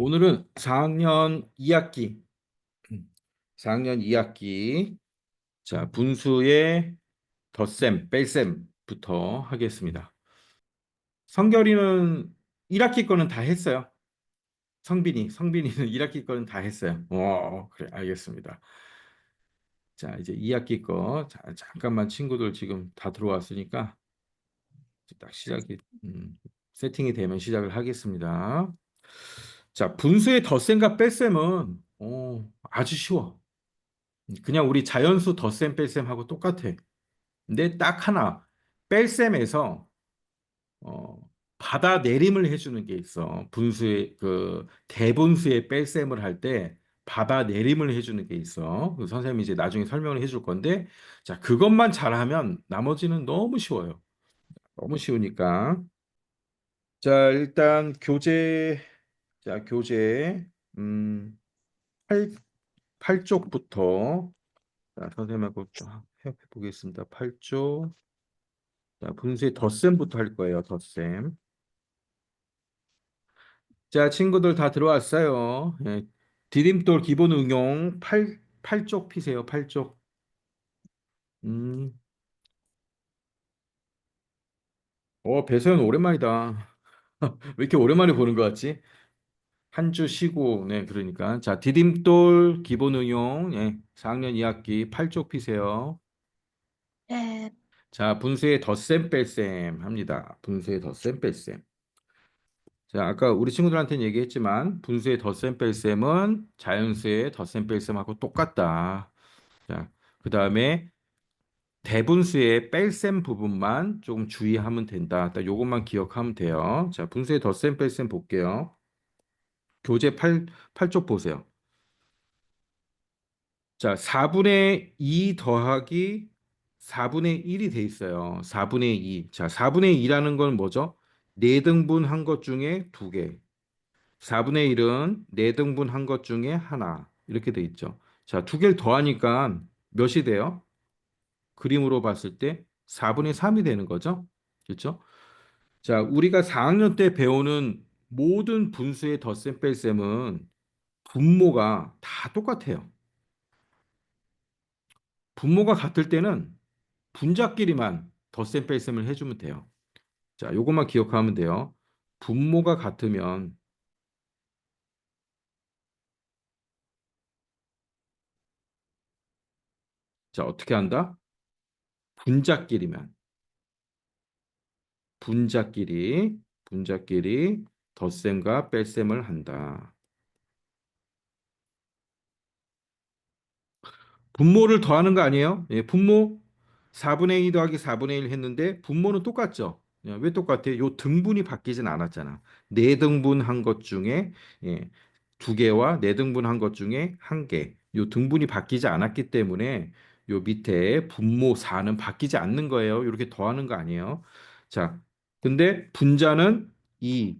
오늘은 4학년 2학기, 4학년 2학기, 자, 분수의 덧셈, 뺄셈부터 하겠습니다. 성결이는 1학기 거는 다 했어요. 성빈이는 1학기 거는 다 했어요. 그래, 알겠습니다. 자, 이제 2학기 거, 자, 잠깐만 친구들 지금 다 들어왔으니까 이제 딱 세팅이 되면 시작을 하겠습니다. 자, 분수의 덧셈과 뺄셈은, 아주 쉬워. 그냥 우리 자연수 덧셈 뺄셈하고 똑같아. 근데 딱 하나 뺄셈에서 어, 받아내림을 해주는 게 있어. 분수의 그 대분수의 뺄셈을 할 때 받아내림을 해주는 게 있어. 그 선생님이 이제 나중에 설명을 해줄 건데, 자, 그것만 잘하면 나머지는 너무 쉬워요. 너무 쉬우니까. 자, 일단 교재 음, 8, 팔쪽부터 자, 선생님하고 좀 해보겠습니다. 8쪽. 자, 분수의 덧셈부터 할 거예요. 덧셈. 자, 친구들 다 들어왔어요. 예, 디딤돌 기본 응용 8쪽 피세요. 8쪽. 음. 배서연 오랜만이다. 왜 이렇게 오랜만에 보는 것 같지? 한 주 쉬고, 네, 그러니까. 자, 디딤돌 기본 응용, 4학년 2학기 8쪽 피세요. 네, 자, 분수의 덧셈 뺄셈 합니다. 분수의 덧셈 뺄셈. 자, 아까 우리 친구들한테는 얘기했지만 분수의 덧셈 뺄셈은 자연수의 덧셈 뺄셈하고 똑같다. 자, 그다음에 대분수의 뺄셈 부분만 조금 주의하면 된다. 딱 요것만 기억하면 돼요. 자, 분수의 덧셈 뺄셈 볼게요. 교재 8쪽 보세요. 자, 4분의 2 더하기 4분의 1이 돼 있어요. 4분의 2. 자, 4분의 2라는 건 뭐죠? 4등분 한 것 중에 2개. 4분의 1은 4등분 한 것 중에 하나. 이렇게 돼 있죠. 자, 2개를 더하니까 몇이 돼요? 그림으로 봤을 때 4분의 3이 되는 거죠. 그렇죠? 자, 우리가 4학년 때 배우는 모든 분수의 덧셈 뺄셈은 분모가 다 똑같아요. 분모가 같을 때는 분자끼리만 덧셈 뺄셈을 해주면 돼요. 자, 요것만 기억하면 돼요. 분모가 같으면 자, 어떻게 한다? 분자끼리만 분자끼리 분자끼리 덧셈과 뺄셈을 한다. 분모를 더하는 거 아니에요? 예, 분모 4분의 2 더하기 4분의 1 했는데 분모는 똑같죠? 왜 똑같아요? 요 등분이 바뀌진 않았잖아. 네 등분 한 것 중에 예, 두 개와 네 등분 한 것 중에 한 개. 요 등분이 바뀌지 않았기 때문에 요 밑에 분모 4는 바뀌지 않는 거예요. 이렇게 더하는 거 아니에요. 자, 근데 분자는 2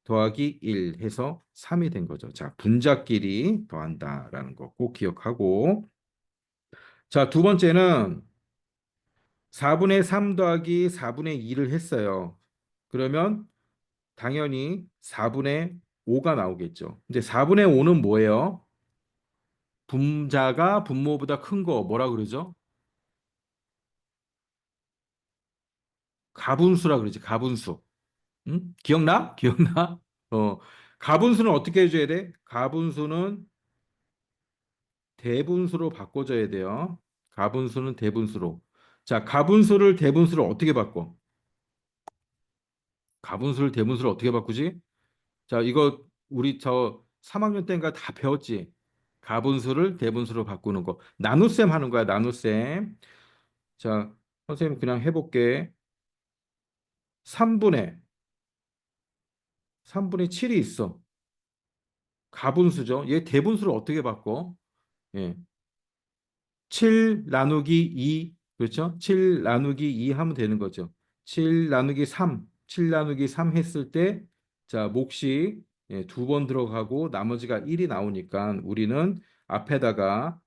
더하기 1 해서 3이 된 거죠. 자, 분자끼리 더한다라는 거 꼭 기억하고 자, 두 번째는 4분의 3 더하기 4분의 2를 했어요. 그러면 당연히 4분의 5가 나오겠죠. 근데 4분의 5는 뭐예요? 분자가 분모보다 큰 거 뭐라 그러죠? 가분수라 그러지, 가분수. 응? 기억나? 기억나? 어, 가분수는 어떻게 해줘야 돼? 가분수는 대분수로 바꿔줘야 돼요. 가분수는 대분수로. 자, 가분수를 대분수로 어떻게 바꿔? 가분수를 대분수로 어떻게 바꾸지? 자, 이거 우리 저 3학년 때인가 다 배웠지? 가분수를 대분수로 바꾸는 거. 나눗셈 하는 거야, 나눗셈. 자, 선생님 그냥 해볼게. 3분의 3분의 7이 있어. 가분수죠. 얘 대분수를 어떻게 바꿔? 예. 7 나누기 2, 그렇죠? 7 나누기 2 하면 되는 거죠. 7 나누기 3, 7 나누기 3 했을 때, 자, 몫이 두 번 들어가고 나머지가 1이 나오니까 우리는 앞에다가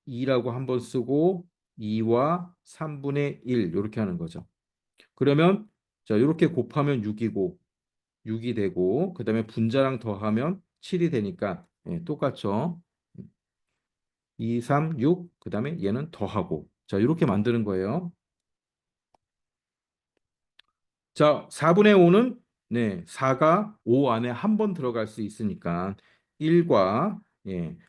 2라고 한 번 쓰고 2와 3분의 1 이렇게 하는 거죠. 그러면 자, 이렇게 곱하면 6이고 6이 되고 그다음에 분자랑 더하면 7이 되니까 똑같죠. 2, 3, 6, 그 다음에 얘는 더하고. 자, 이렇게 만드는 거예요. 자, 4분의 5는 4가 5 안에 한 번 들어갈 수 있으니까 1과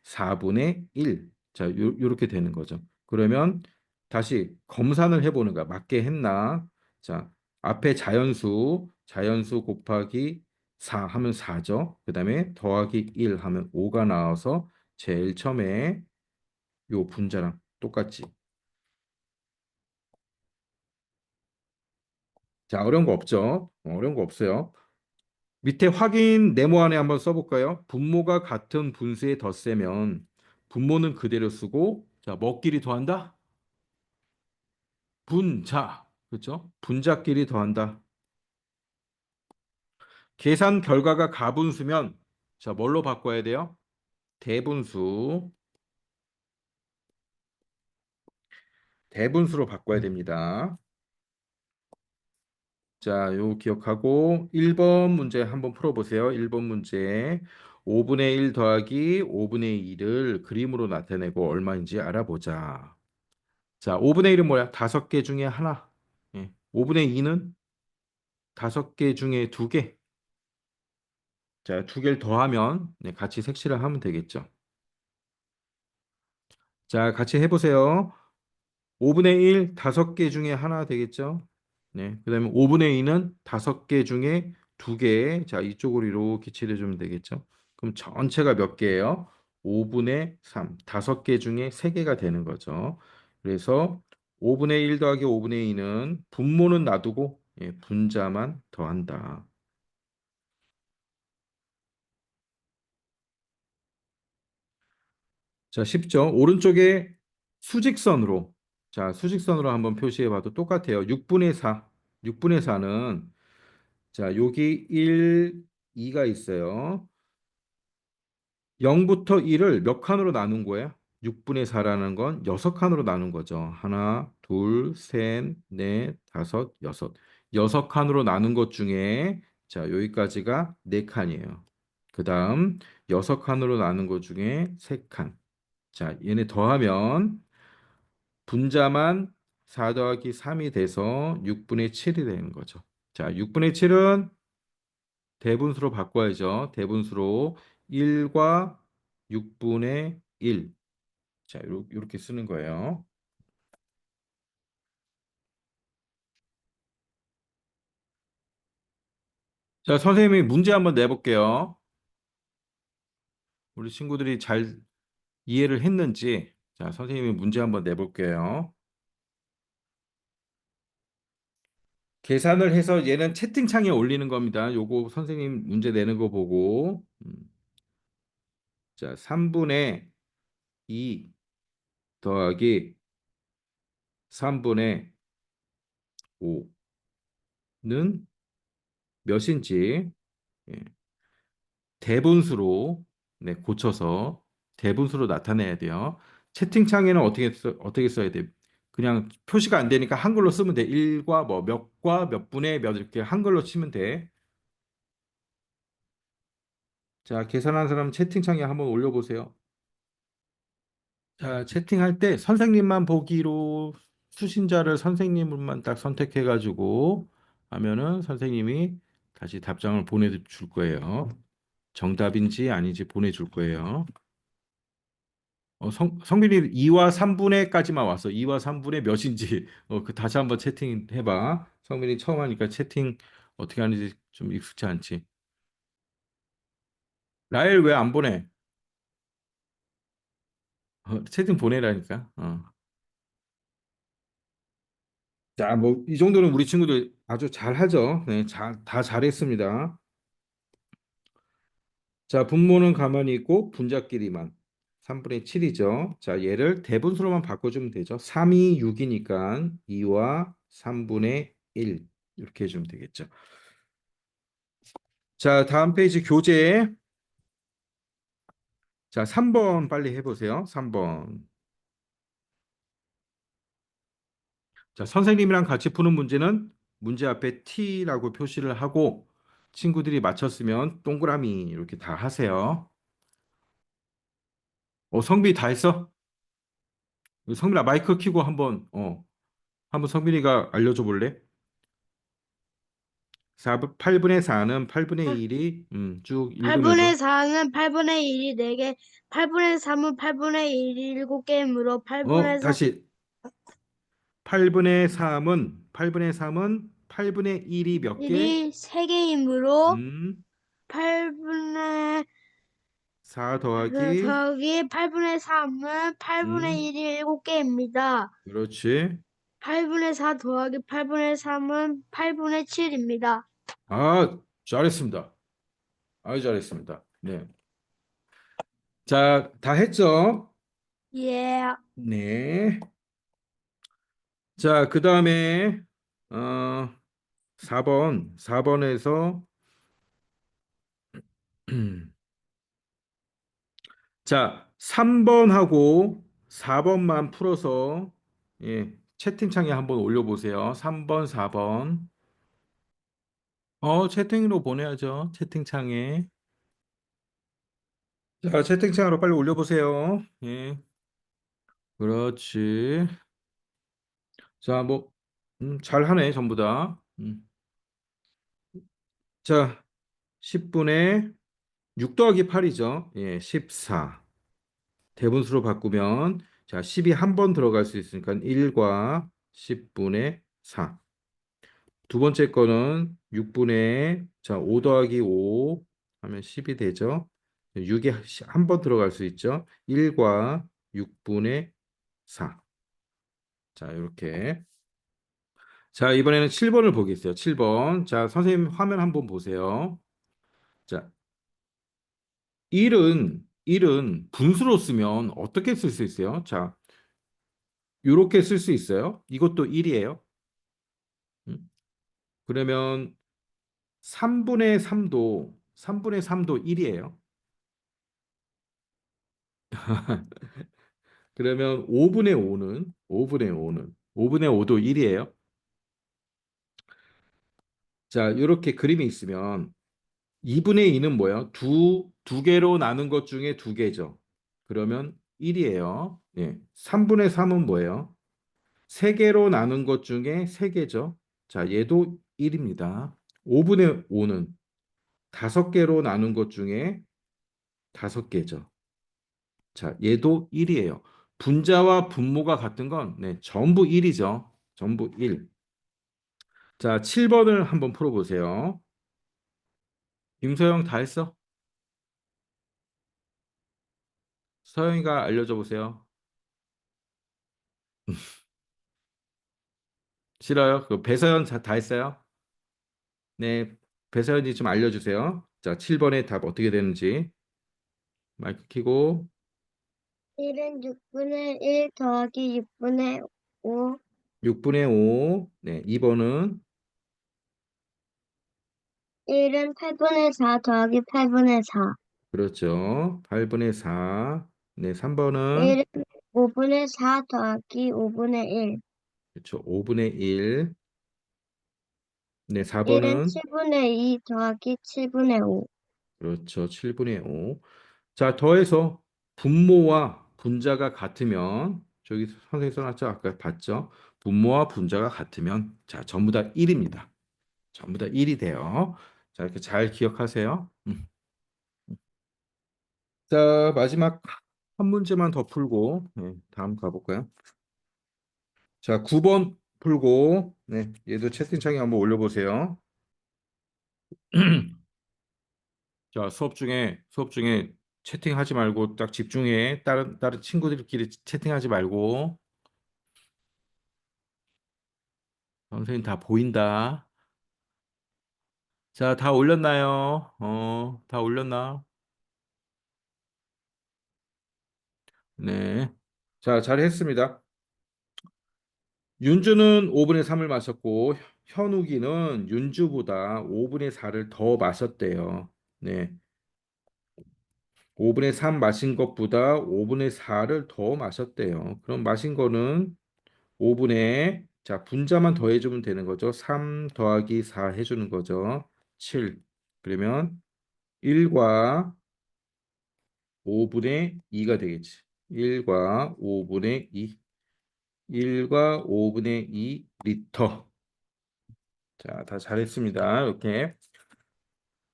4분의 1. 자, 요렇게 되는 거죠. 그러면 다시 검산을 해보는 거야. 맞게 했나? 자, 앞에 자연수 곱하기 4 하면 4죠. 그 다음에 더하기 1 하면 5가 나와서 제일 처음에 요 분자랑 똑같지. 자, 어려운 거 없죠? 어려운 거 없어요. 밑에 확인 네모 안에 한번 써볼까요? 분모가 같은 분수의 덧세면 분모는 그대로 쓰고 자, 뭐끼리 더한다? 분자. 그렇죠? 분자끼리 더한다. 계산 결과가 가분수면 자, 뭘로 바꿔야 돼요? 대분수. 대분수로 바꿔야 됩니다. 자, 요 기억하고 1번 문제 한번 풀어보세요. 1번 문제. 5분의 1 더하기 5분의 2를 그림으로 나타내고 얼마인지 알아보자. 자, 5분의 1은 뭐야? 다섯 개 중에 하나. 5분의 2는 다섯 개 중에 두 개. 자, 두 개를 더하면 같이 색칠을 하면 되겠죠. 자, 같이 해보세요. 5분의 1 다섯 개 중에 하나 되겠죠. 네. 그다음에 5분의 2는 다섯 개 중에 두 개. 자, 이쪽으로 이렇게 칠해주면 되겠죠. 그럼 전체가 몇 개예요? 5분의 3. 다섯 개 중에 세 개가 되는 거죠. 그래서 5분의 1 더하기 5분의 2는 분모는 놔두고 분자만 더한다. 자, 쉽죠? 오른쪽에 수직선으로. 자, 수직선으로 한번 표시해 봐도 똑같아요. 6분의 4. 6분의 4는 자, 여기 1, 2가 있어요. 0부터 1을 몇 칸으로 나눈 거예요? 6분의 4라는 건 6칸으로 나눈 거죠. 하나, 둘, 셋, 넷, 다섯, 여섯. 6칸으로 나눈 것 중에 자, 여기까지가 4칸이에요. 그 다음 6칸으로 나눈 것 중에 3칸. 자, 얘네 더하면 분자만 4 더하기 3이 돼서 6분의 7이 되는 거죠. 자, 6분의 7은 대분수로 바꿔야죠. 대분수로 1과 6분의 1. 자, 이렇게 쓰는 거예요. 자, 선생님이 문제 한번 내볼게요. 우리 친구들이 잘 이해를 했는지. 자, 선생님이 문제 한번 내볼게요. 계산을 해서 얘는 채팅창에 올리는 겁니다. 요거 선생님 문제 내는 거 보고. 자, 3분의 2 더하기 3분의 5는 몇인지 예, 대분수로 고쳐서 대분수로 나타내야 돼요. 채팅창에는 어떻게 써야 돼? 그냥 표시가 안 되니까 한글로 쓰면 돼. 1과 뭐 몇과 몇 분의 몇 이렇게 한글로 치면 돼. 자, 계산한 사람 채팅창에 한번 올려보세요. 자, 채팅할 때 선생님만 보기로 수신자를 선생님만 딱 선택해가지고 하면은 선생님이 다시 답장을 보내줄 거예요. 정답인지 아닌지 보내줄 거예요. 성빈이 2와 3분의까지만 왔어. 2와 3분의 몇인지 그 다시 한번 채팅해봐. 성빈이 처음 하니까 채팅 어떻게 하는지 좀 익숙치 않지. 라엘 왜 안 보내? 채팅 보내라니까. 자, 뭐 이 정도는 우리 친구들 아주 잘하죠. 네, 다 잘했습니다. 자, 분모는 가만히 있고 분자끼리만 3분의 7이죠. 자, 얘를 대분수로만 바꿔주면 되죠. 3이 6이니까 2와 3분의 1 이렇게 해주면 되겠죠. 자, 다음 페이지 교재. 자, 3번 빨리 해보세요. 3번. 자, 선생님이랑 같이 푸는 문제는 문제 앞에 T라고 표시를 하고 친구들이 맞췄으면 동그라미 이렇게 다 하세요. 성빈이 다 했어? 성빈아 마이크 켜고 한번 성빈이가 알려줘 볼래? 8분의 4는 8분의 1이 쭉 8분의 읽으면서 4는 8분의 1이 4개, 8분의 3은 8분의 1이 7개이므로 8분의 4, 다시 8분의 3은 8분의 1이 몇 개? 1이 3개이므로 음, 8분의 4 더하기 더하기 8분의 3은 8분의 음, 1이 7개입니다. 그렇지. 8분의 4 더하기 8분의 3은 8분의 7입니다. 아, 잘했습니다. 아주 잘했습니다. 네. 자, 다 했죠? 예. 네. 자, 그다음에 어 4번에서 자, 3번하고 4번만 풀어서 채팅창에 한번 올려보세요. 3번, 4번. 채팅으로 보내야죠. 채팅창에. 자, 채팅창으로 빨리 올려보세요. 예, 그렇지. 자, 뭐, 잘하네, 전부 다. 자, 10분의 6 더하기 8이죠. 예, 14. 대분수로 바꾸면, 자, 10이 한 번 들어갈 수 있으니까 1과 10분의 4. 두 번째 거는 6분의, 자, 5 더하기 5 하면 10이 되죠. 6이 한 번 들어갈 수 있죠. 1과 6분의 4. 자, 이렇게. 자, 이번에는 7번을 보겠어요. 7번. 자, 선생님 화면 한번 보세요. 자, 1은 분수로 쓰면 어떻게 쓸 수 있어요? 자, 이렇게 쓸 수 있어요. 이것도 1이에요. 그러면 3분의 3도 1이에요. 그러면 5분의 5도 1이에요. 자, 이렇게 그림이 있으면 2분의 2는 뭐예요? 두 개로 나눈 것 중에 두 개죠. 그러면 1이에요. 예. 3분의 3은 뭐예요? 세 개로 나눈 것 중에 세 개죠. 자, 얘도 1입니다. 5분의 5는 다섯 개로 나눈 것 중에 다섯 개죠. 자, 얘도 1이에요. 분자와 분모가 같은 건 네, 전부 1이죠. 전부 1. 자, 7번을 한번 풀어보세요. 김소영 다 했어? 서영이가 알려줘 보세요. 싫어요? 그 배서연 다 했어요? 네, 배서연이 좀 알려주세요. 자, 7번의 답 어떻게 되는지. 마이크 켜고 1은 6분의 1 더하기 6분의 5. 6분의 5. 네, 2번은 1은 8분의 4 더하기 8분의 4. 그렇죠. 8분의 4. 네, 3번은 1은 5분의 4 더하기 5분의 1. 그렇죠. 5분의 1. 네, 1은 4번은 7분의 2 더하기 7분의 5. 그렇죠. 7분의 5. 자, 더해서 분모와 분자가 같으면 저기 선생님 써놨죠? 아까 봤죠? 분모와 분자가 같으면 자, 전부 다 1입니다. 전부 다 1이 돼요. 자, 이렇게 잘 기억하세요. 자, 마지막 한 문제만 더 풀고 다음 가볼까요? 자, 9번 풀고 얘도 채팅창에 한번 올려보세요. 자, 수업 중에 채팅하지 말고 딱 집중해. 다른 친구들끼리 채팅하지 말고 선생님 다 보인다. 자, 다 올렸나요? 다 올렸나? 네. 자, 잘했습니다. 윤주는 5분의 3을 마셨고 현욱이는 윤주보다 5분의 4를 더 마셨대요. 네. 5분의 3 마신 것보다 5분의 4를 더 마셨대요. 그럼 마신 거는 5분의 자, 분자만 더해주면 되는 거죠. 3 더하기 4 해주는 거죠. 7. 그러면 1과 5분의 2가 되겠지. 1과 5분의 2. 1과 5분의 2 리터. 자, 다 잘했습니다. 이렇게.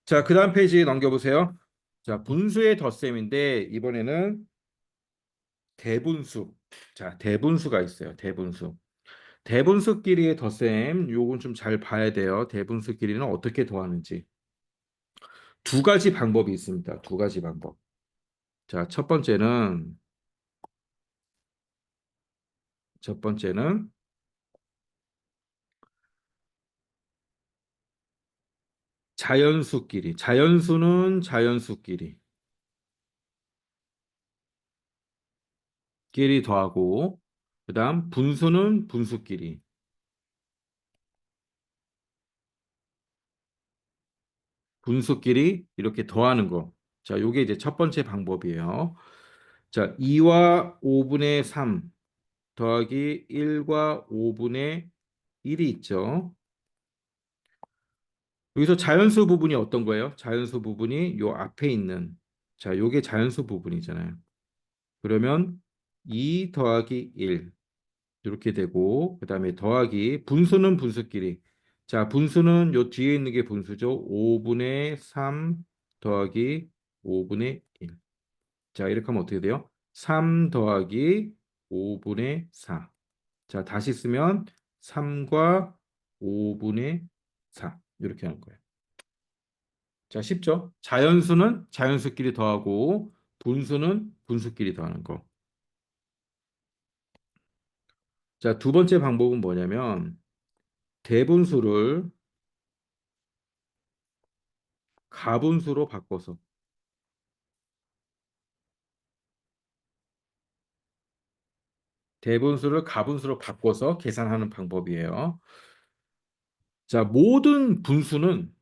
자, 그 다음 페이지 넘겨보세요. 자, 분수의 덧셈인데 이번에는 대분수. 자, 대분수가 있어요. 대분수. 대분수끼리의 덧셈, 요건 좀 잘 봐야 돼요. 대분수끼리는 어떻게 더하는지. 두 가지 방법이 있습니다. 두 가지 방법. 자, 첫 번째는 자연수끼리. 자연수는 자연수끼리. 끼리 더하고, 그다음 분수는 분수끼리. 분수끼리 이렇게 더하는 거. 자, 요게 이제 첫 번째 방법이에요. 자, 2와 5분의 3 더하기 1과 5분의 1이 있죠. 여기서 자연수 부분이 어떤 거예요? 자연수 부분이 요 앞에 있는, 자, 요게 자연수 부분이잖아요. 그러면 2 더하기 1 이렇게 되고, 그다음에 더하기 분수는 분수끼리. 자, 분수는 요 뒤에 있는 게 분수죠. 5분의 3 더하기 5분의 1. 자, 이렇게 하면 어떻게 돼요? 3 더하기 5분의 4. 자, 다시 쓰면 3과 5분의 4. 이렇게 하는 거예요. 자, 쉽죠? 자연수는 자연수끼리 더하고 분수는 분수끼리 더하는 거. 자, 두 번째 방법은 뭐냐면 대분수를 가분수로 바꿔서 대분수를 가분수로 바꿔서 계산하는 방법이에요. 자, 모든 분수는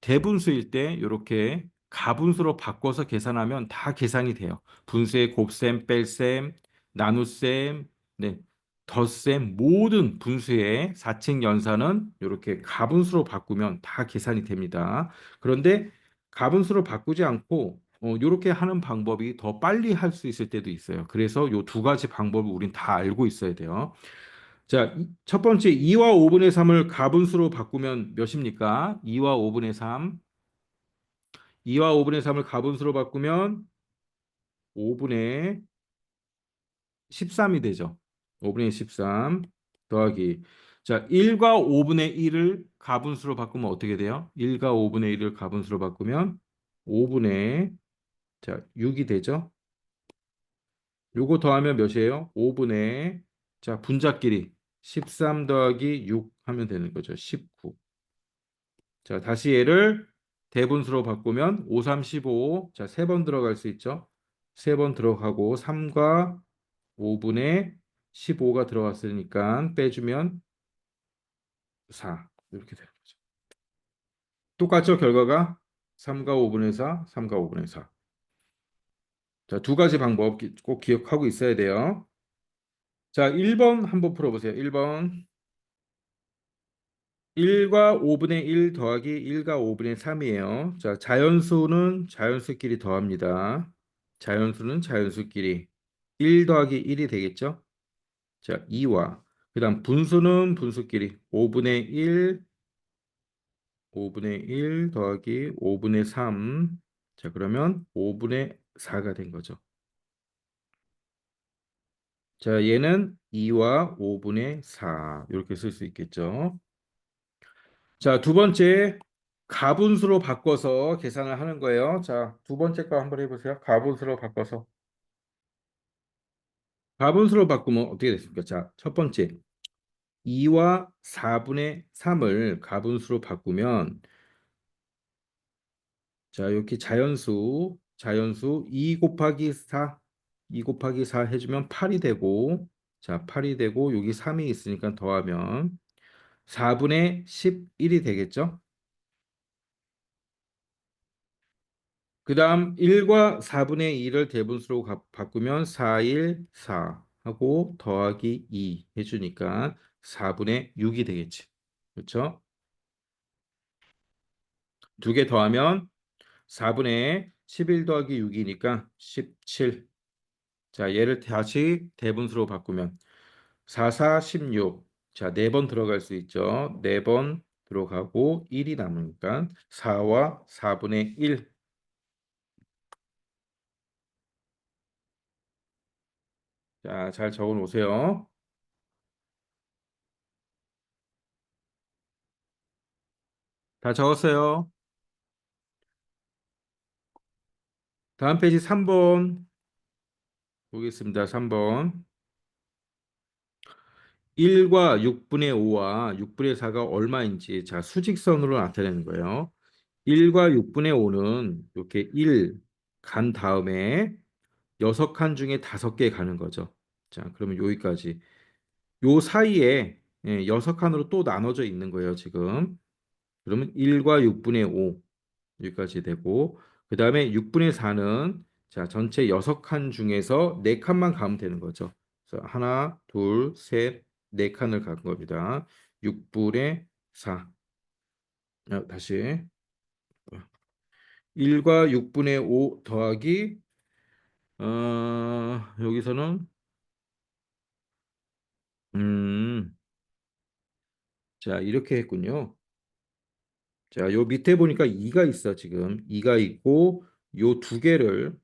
대분수일 때 이렇게 가분수로 바꿔서 계산하면 다 계산이 돼요. 분수의 곱셈, 뺄셈, 나눗셈, 네, 덧셈 모든 분수의 4층 연산은 이렇게 가분수로 바꾸면 다 계산이 됩니다. 그런데 가분수로 바꾸지 않고 이렇게 하는 방법이 더 빨리 할 수 있을 때도 있어요. 그래서 이 두 가지 방법을 우린 다 알고 있어야 돼요. 자, 첫 번째 2와 5분의 3을 가분수로 바꾸면 몇입니까? 2와 5분의 3. 2와 5분의 3을 가분수로 바꾸면 5분의 13이 되죠. 5분의 13 더하기. 자, 1과 5분의 1을 가분수로 바꾸면 어떻게 돼요? 1과 5분의 1을 가분수로 바꾸면 5분의 자, 6이 되죠. 요거 더하면 몇이에요? 5분의 자, 분자끼리 13 더하기 6 하면 되는 거죠. 19. 자, 다시 얘를 대분수로 바꾸면 5, 3, 15. 자, 세 번 들어갈 수 있죠. 세 번 들어가고 3과 5분의 15가 들어갔으니까 빼주면 4. 이렇게 되는 거죠. 똑같죠, 결과가? 3과 5분의 4, 3과 5분의 4. 자, 두 가지 방법 꼭 기억하고 있어야 돼요. 자, 1번 한번 풀어보세요. 1번. 1과 5분의 1 더하기 1과 5분의 3이에요. 자, 자연수는 자연수끼리 더합니다. 자연수는 자연수끼리 1 더하기 1이 되겠죠? 자, 2와 그다음 분수는 분수끼리 5분의 1, 5분의 1 더하기 5분의 3. 자, 그러면 5분의 4가 된 거죠. 자, 얘는 2와 5분의 4 이렇게 쓸 수 있겠죠. 자, 두 번째 가분수로 바꿔서 계산을 하는 거예요. 자, 두 번째 거 한번 해보세요. 가분수로 바꿔서. 가분수로 바꾸면 어떻게 됐습니까? 자, 첫 번째 2와 4분의 3을 가분수로 바꾸면 자, 이렇게 자연수 2 곱하기 4, 2 곱하기 4 해주면 8이 되고 자, 8이 되고 여기 3이 있으니까 더하면 4분의 11이 되겠죠? 그 다음 1과 4분의 2를 대분수로 바꾸면 4, 1, 4 하고 더하기 2 해주니까 4분의 6이 되겠지. 그렇죠? 두 개 더하면 4분의 11 더하기 6이니까 17. 자, 얘를 다시 대분수로 바꾸면 4, 4, 16. 자, 4번 들어갈 수 있죠. 4번 들어가고 1이 남으니까 4와 4분의 1. 자, 잘 적어 놓으세요. 다 적었어요. 다음 페이지 3번 보겠습니다. 3번. 1과 6분의 5와 6분의 4가 얼마인지 자, 수직선으로 나타내는 거예요. 1과 6분의 5는 이렇게 1 간 다음에 6칸 중에 5개 가는 거죠. 자, 그러면 여기까지. 요 사이에 6칸으로 또 나눠져 있는 거예요, 지금. 그러면 1과 6분의 5 여기까지 되고 그다음에 6분의 4는 자, 전체 6칸 중에서 4칸만 가면 되는 거죠. 그래서 하나, 둘, 셋, 4칸을 간 겁니다. 6분의 4. 다시 1과 6분의 5 더하기 여기서는 음, 자, 이렇게 했군요. 자, 요 밑에 보니까 2가 있어, 지금. 2가 있고 요 두 개를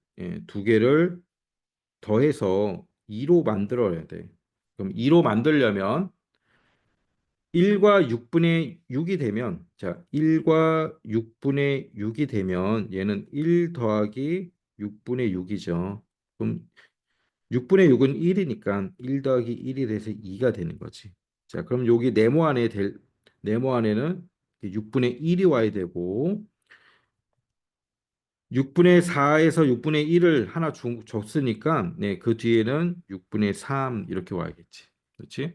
더해서 2로 만들어야 돼. 그럼 2로 만들려면 1과 6분의 6이 되면 자, 1과 6분의 6이 되면 얘는 1 더하기 6분의 6이죠. 그럼 6분의 6은 1이니까 1 더하기 1이 돼서 2가 되는 거지. 자, 그럼 여기 네모 안에는 6분의 1이 와야 되고 6분의 4에서 6분의 1을 하나 줬으니까 네, 그 뒤에는 6분의 3 이렇게 와야겠지. 그렇지?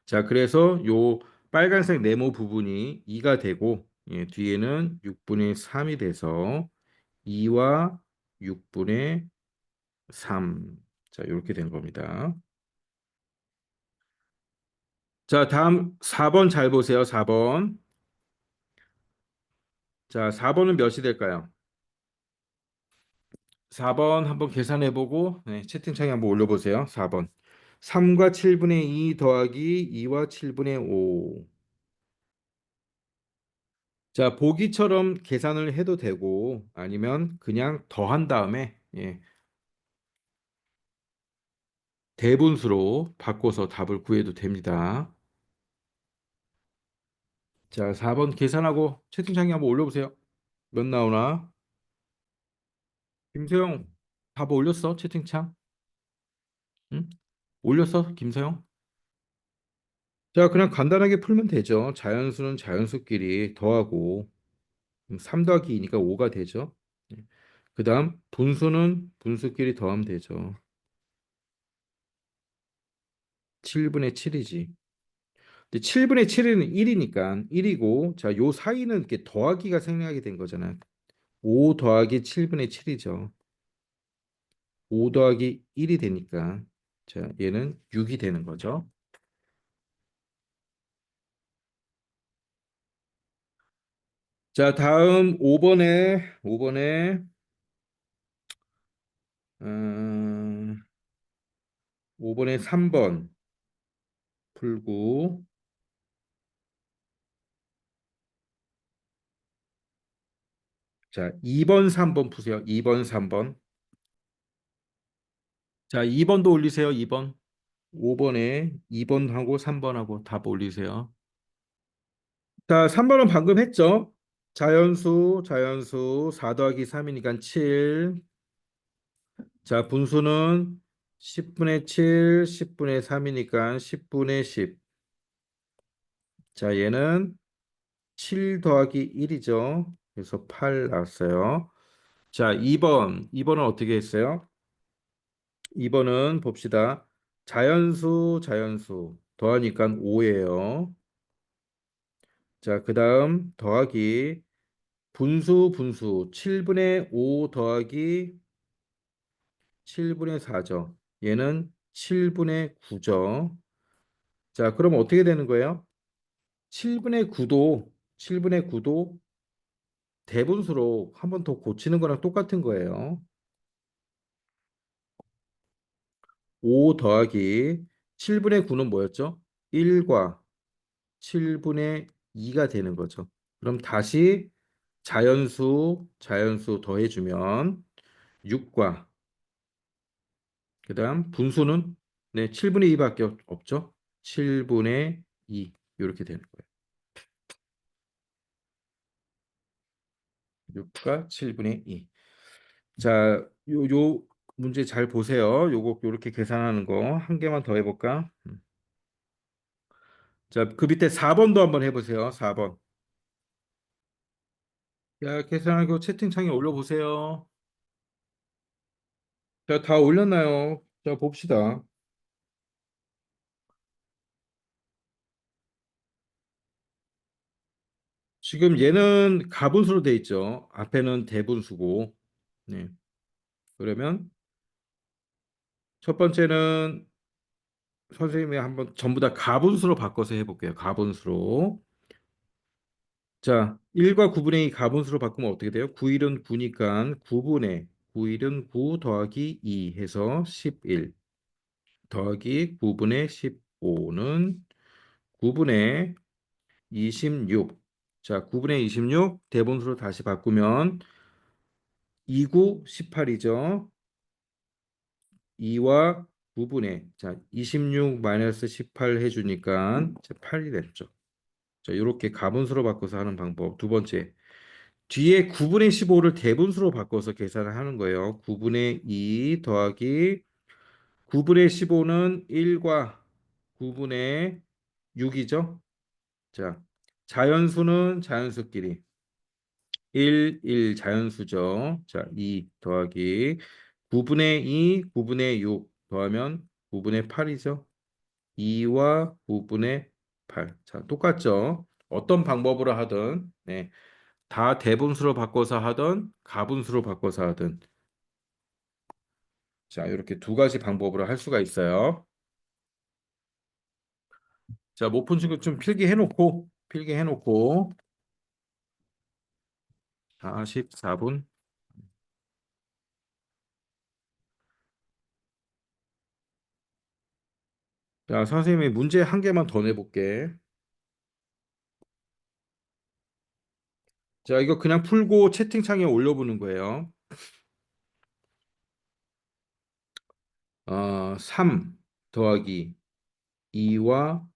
자, 그래서 요 빨간색 네모 부분이 2가 되고 뒤에는 6분의 3이 돼서 2와 6분의 3. 자, 이렇게 된 겁니다. 자, 다음 4번 잘 보세요. 4번. 자, 4번은 몇이 될까요? 4번 한번 계산해 보고 채팅창에 한번 올려 보세요. 4번. 3과 7분의 2 더하기 2와 7분의 5. 자, 보기처럼 계산을 해도 되고 아니면 그냥 더한 다음에 대분수로 바꿔서 답을 구해도 됩니다. 자, 4번 계산하고 채팅창에 한번 올려보세요. 몇 나오나? 김세영, 답 올렸어? 채팅창? 응? 올렸어? 김세영? 자, 그냥 간단하게 풀면 되죠. 자연수는 자연수끼리 더하고 3 더하기 2니까 5가 되죠. 그 다음 분수는 분수끼리 더하면 되죠. 7분의 7이지. 근데 7분의 7은 1이니까 1이고 자, 요 사이는 이렇게 더하기가 생략이 된 거잖아. 5 더하기 7분의 7이죠. 5 더하기 1이 되니까 자, 얘는 6이 되는 거죠. 자, 다음 5번에 5번에 3번 풀고 자, 2번 3번 푸세요. 2번 3번. 자, 2번도 올리세요. 2번. 5번에 2번하고 3번하고 답 올리세요. 자, 3번은 방금 했죠? 자연수 4 더하기 3이니까 7. 자, 분수는 10분의 7, 10분의 3이니까 10분의 10. 자, 얘는 7 더하기 1이죠. 그래서 8 나왔어요. 자, 2번은 어떻게 했어요? 2번은 봅시다. 자연수 더하니까 5예요. 자, 그다음 더하기 분수 7분의 5 더하기 7분의 4죠. 얘는 7분의 9죠. 자, 그럼 어떻게 되는 거예요? 7분의 9도 대분수로 한 번 더 고치는 거랑 똑같은 거예요. 5 더하기 7분의 9는 뭐였죠? 1과 7분의 2가 되는 거죠. 그럼 다시 자연수 더해주면 6과 그다음 분수는 네, 7분의 2밖에 없죠. 7분의 2 이렇게 되는 거예요. 6과 7분의 2. 자, 요 문제 잘 보세요. 요거 요렇게 계산하는 거 한 개만 더 해볼까? 자, 그 밑에 4번도 한번 해보세요. 4번. 자, 계산하고 채팅창에 올려보세요. 자, 다 올렸나요? 자, 봅시다. 지금 얘는 가분수로 돼 있죠. 앞에는 대분수고. 네. 그러면 첫 번째는 선생님이 한번 전부 다 가분수로 바꿔서 해볼게요. 가분수로. 자, 1과 9분의 2 가분수로 바꾸면 어떻게 돼요? 9일은 9니까 9일은 9 더하기 2 해서 11 더하기 9분의 15는 9분의 26. 자, 9분의 26 대분수로 다시 바꾸면 2구 18이죠. 2와 9분의 자, 26 마이너스 18 해주니까 8이 됐죠. 자, 이렇게 가분수로 바꿔서 하는 방법. 두 번째. 뒤에 9분의 15를 대분수로 바꿔서 계산을 하는 거예요. 9분의 2 더하기 9분의 15는 1과 9분의 6이죠. 자, 자연수는 자연수끼리 1 자연수죠. 자, 2 더하기 9분의 2, 9분의 6 더하면 9분의 8이죠. 2와 9분의 8. 자, 똑같죠. 어떤 방법으로 하든, 네, 다 대분수로 바꿔서 하든, 가분수로 바꿔서 하든. 자, 이렇게 두 가지 방법으로 할 수가 있어요. 자, 못 푼 친구 좀 필기해놓고, 44분. 자, 선생님이 문제 한 개만 더 내볼게. 자, 이거 그냥 풀고 채팅창에 올려보는 거예요. 3 더하기 2와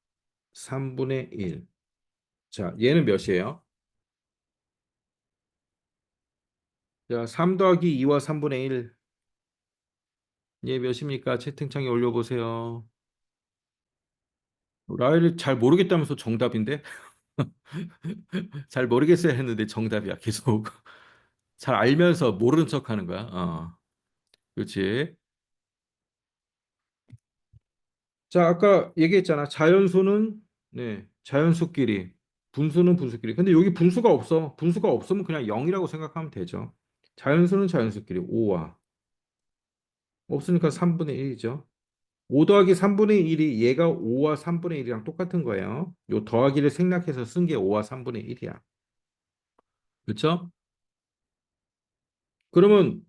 3분의 1. 자, 얘는 몇이에요? 자, 3 더하기 2와 3분의 1. 얘 몇입니까? 채팅창에 올려보세요. 라일이 잘 모르겠다면서 정답인데? 잘 모르겠어야 했는데 정답이야. 계속. 잘 알면서 모르는 척 하는 거야. 그렇지. 자, 아까 얘기했잖아. 자연수는, 네, 자연수끼리, 분수는 분수끼리. 근데 여기 분수가 없어. 분수가 없으면 그냥 0이라고 생각하면 되죠. 자연수는 자연수끼리 5와. 없으니까 3분의 1이죠. 5 더하기 3분의 1이 얘가 5와 3분의 1이랑 똑같은 거예요. 요 더하기를 생략해서 쓴 게 5와 3분의 1이야. 그렇죠? 그러면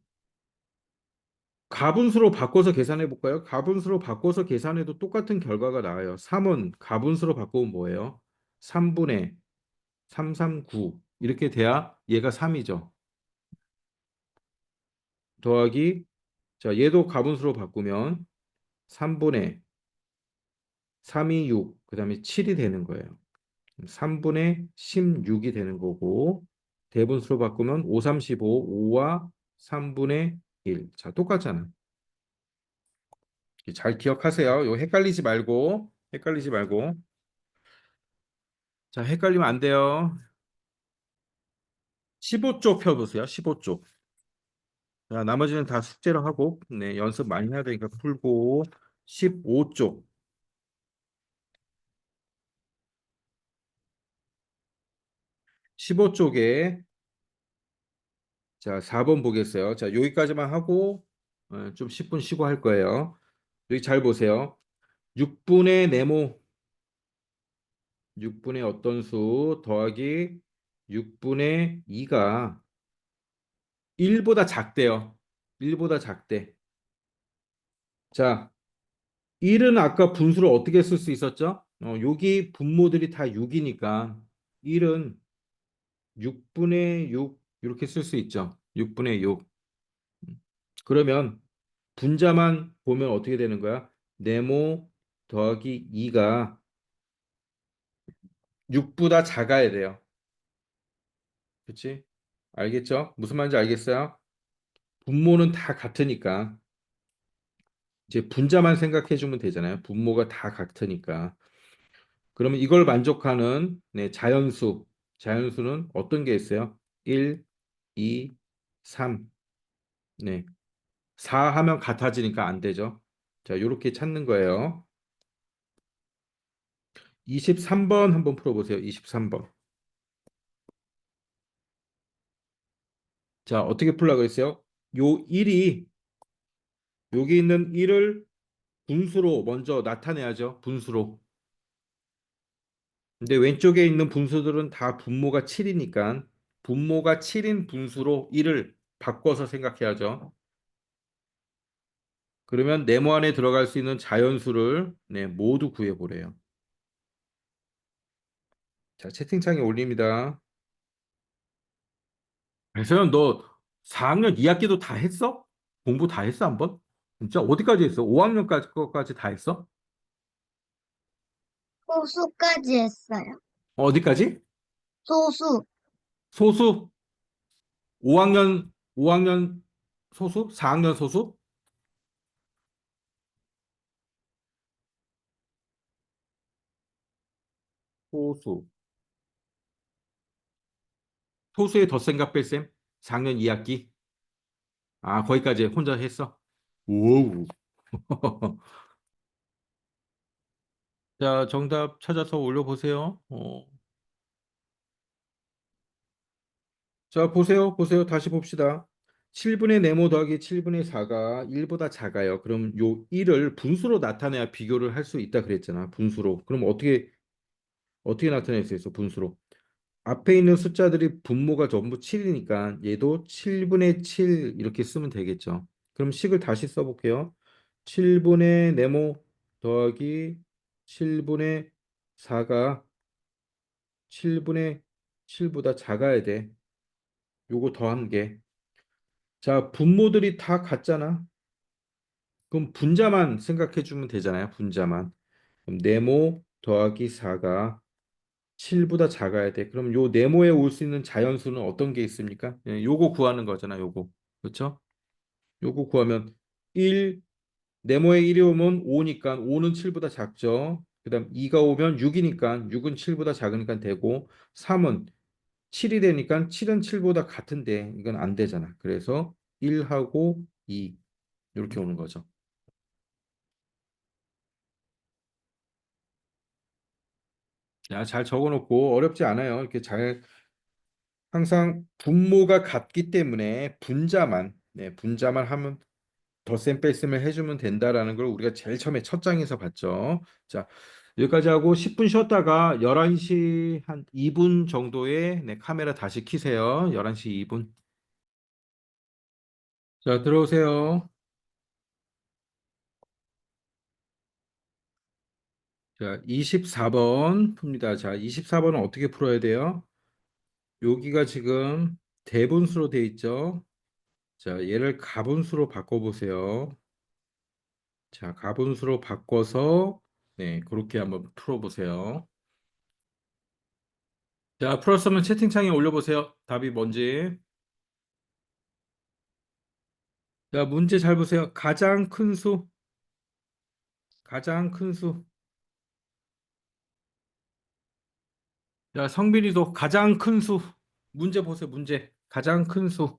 가분수로 바꿔서 계산해 볼까요? 가분수로 바꿔서 계산해도 똑같은 결과가 나와요. 3은 가분수로 바꾸면 뭐예요? 3분의 339 이렇게 돼야 얘가 3이죠. 더하기 자 얘도 가분수로 바꾸면 3분의 3이 6 그다음에 7이 되는 거예요. 3분의 16이 되는 거고 대분수로 바꾸면 5, 3, 15, 5와 3분의 1. 자, 똑같잖아. 잘 기억하세요. 요 헷갈리지 말고. 자, 헷갈리면 안 돼요. 15쪽 펴보세요. 15쪽. 자, 나머지는 다 숙제로 하고, 네, 연습 많이 해야 되니까 풀고, 15쪽. 15쪽에, 자, 4번 보겠어요. 자, 여기까지만 하고, 좀 10분 쉬고 할 거예요. 여기 잘 보세요. 6분의 네모, 6분의 어떤 수 더하기 6분의 2가 1보다 작대요. 1보다 작대. 자, 1은 아까 분수를 어떻게 쓸 수 있었죠? 여기 분모들이 다 6이니까 1은 6분의 6 이렇게 쓸 수 있죠. 6분의 6. 그러면 분자만 보면 어떻게 되는 거야? 네모 더하기 2가 6보다 작아야 돼요. 그렇지? 알겠죠? 무슨 말인지 알겠어요? 분모는 다 같으니까 이제 분자만 생각해 주면 되잖아요. 분모가 다 같으니까. 그러면 이걸 만족하는 네, 자연수. 자연수는 어떤 게 있어요? 1, 2, 3. 네. 4 하면 같아지니까 안 되죠. 자, 요렇게 찾는 거예요. 23번 한번 풀어보세요. 23번. 자, 어떻게 풀라고 했어요? 요 1이 여기 있는 1을 분수로 먼저 나타내야죠. 분수로. 근데 왼쪽에 있는 분수들은 다 분모가 7이니까 분모가 7인 분수로 1을 바꿔서 생각해야죠. 그러면 네모 안에 들어갈 수 있는 자연수를 네, 모두 구해보래요. 자, 채팅창에 올립니다. 그래서 너 4학년 2학기도 다 했어? 공부 다 했어, 한번? 진짜 어디까지 했어? 5학년까지 거까지 다 했어? 소수까지 했어요. 어디까지? 소수. 소수? 5학년 소수? 4학년 소수? 소수. 소수의 덧셈과 뺄셈? 4학년 2학기? 아, 거기까지 혼자 했어? 오우. 자, 정답 찾아서 올려보세요. 자, 보세요. 보세요. 다시 봅시다. 7분의 네모 더하기 7분의 4가 1보다 작아요. 그럼 요 1을 분수로 나타내야 비교를 할 수 있다 그랬잖아. 분수로. 그럼 어떻게 나타낼 수 있어? 분수로. 앞에 있는 숫자들이 분모가 전부 7이니까 얘도 7분의 7 이렇게 쓰면 되겠죠. 그럼 식을 다시 써볼게요. 7분의 네모 더하기 7분의 4가 7분의 7보다 작아야 돼. 요거 더한 게. 자, 분모들이 다 같잖아. 그럼 분자만 생각해 주면 되잖아요. 분자만. 그럼 네모 더하기 4가 7보다 작아야 돼. 그럼 요 네모에 올 수 있는 자연수는 어떤 게 있습니까? 예, 요거 구하는 거잖아, 요거. 그렇죠? 요거 구하면 1, 네모에 1이 오면 5니까 5는 7보다 작죠. 그다음 2가 오면 6이니까 6은 7보다 작으니까 되고 3은 7이 되니까 7은 7보다 같은데 이건 안 되잖아. 그래서 1하고 2 이렇게 오는 거죠. 야, 잘 적어놓고 어렵지 않아요. 이렇게 잘 항상 분모가 같기 때문에 분자만 네, 분자만 하면 덧셈 뺄셈을 해주면 된다라는 걸 우리가 제일 처음에 첫 장에서 봤죠. 자, 여기까지 하고 10분 쉬었다가 11시 한 2분 정도에 네, 카메라 다시 켜세요. 11시 2분. 자, 들어오세요. 자, 24번 풉니다. 자, 24번은 어떻게 풀어야 돼요? 여기가 지금 대분수로 돼 있죠. 자, 얘를 가분수로 바꿔보세요. 자, 가분수로 바꿔서 네, 그렇게 한번 풀어보세요. 자, 풀었으면 채팅창에 올려보세요. 답이 뭔지. 자, 문제 잘 보세요. 가장 큰 수, 가장 큰 수. 자, 성빈이도 가장 큰 수. 문제 보세요, 문제. 가장 큰 수.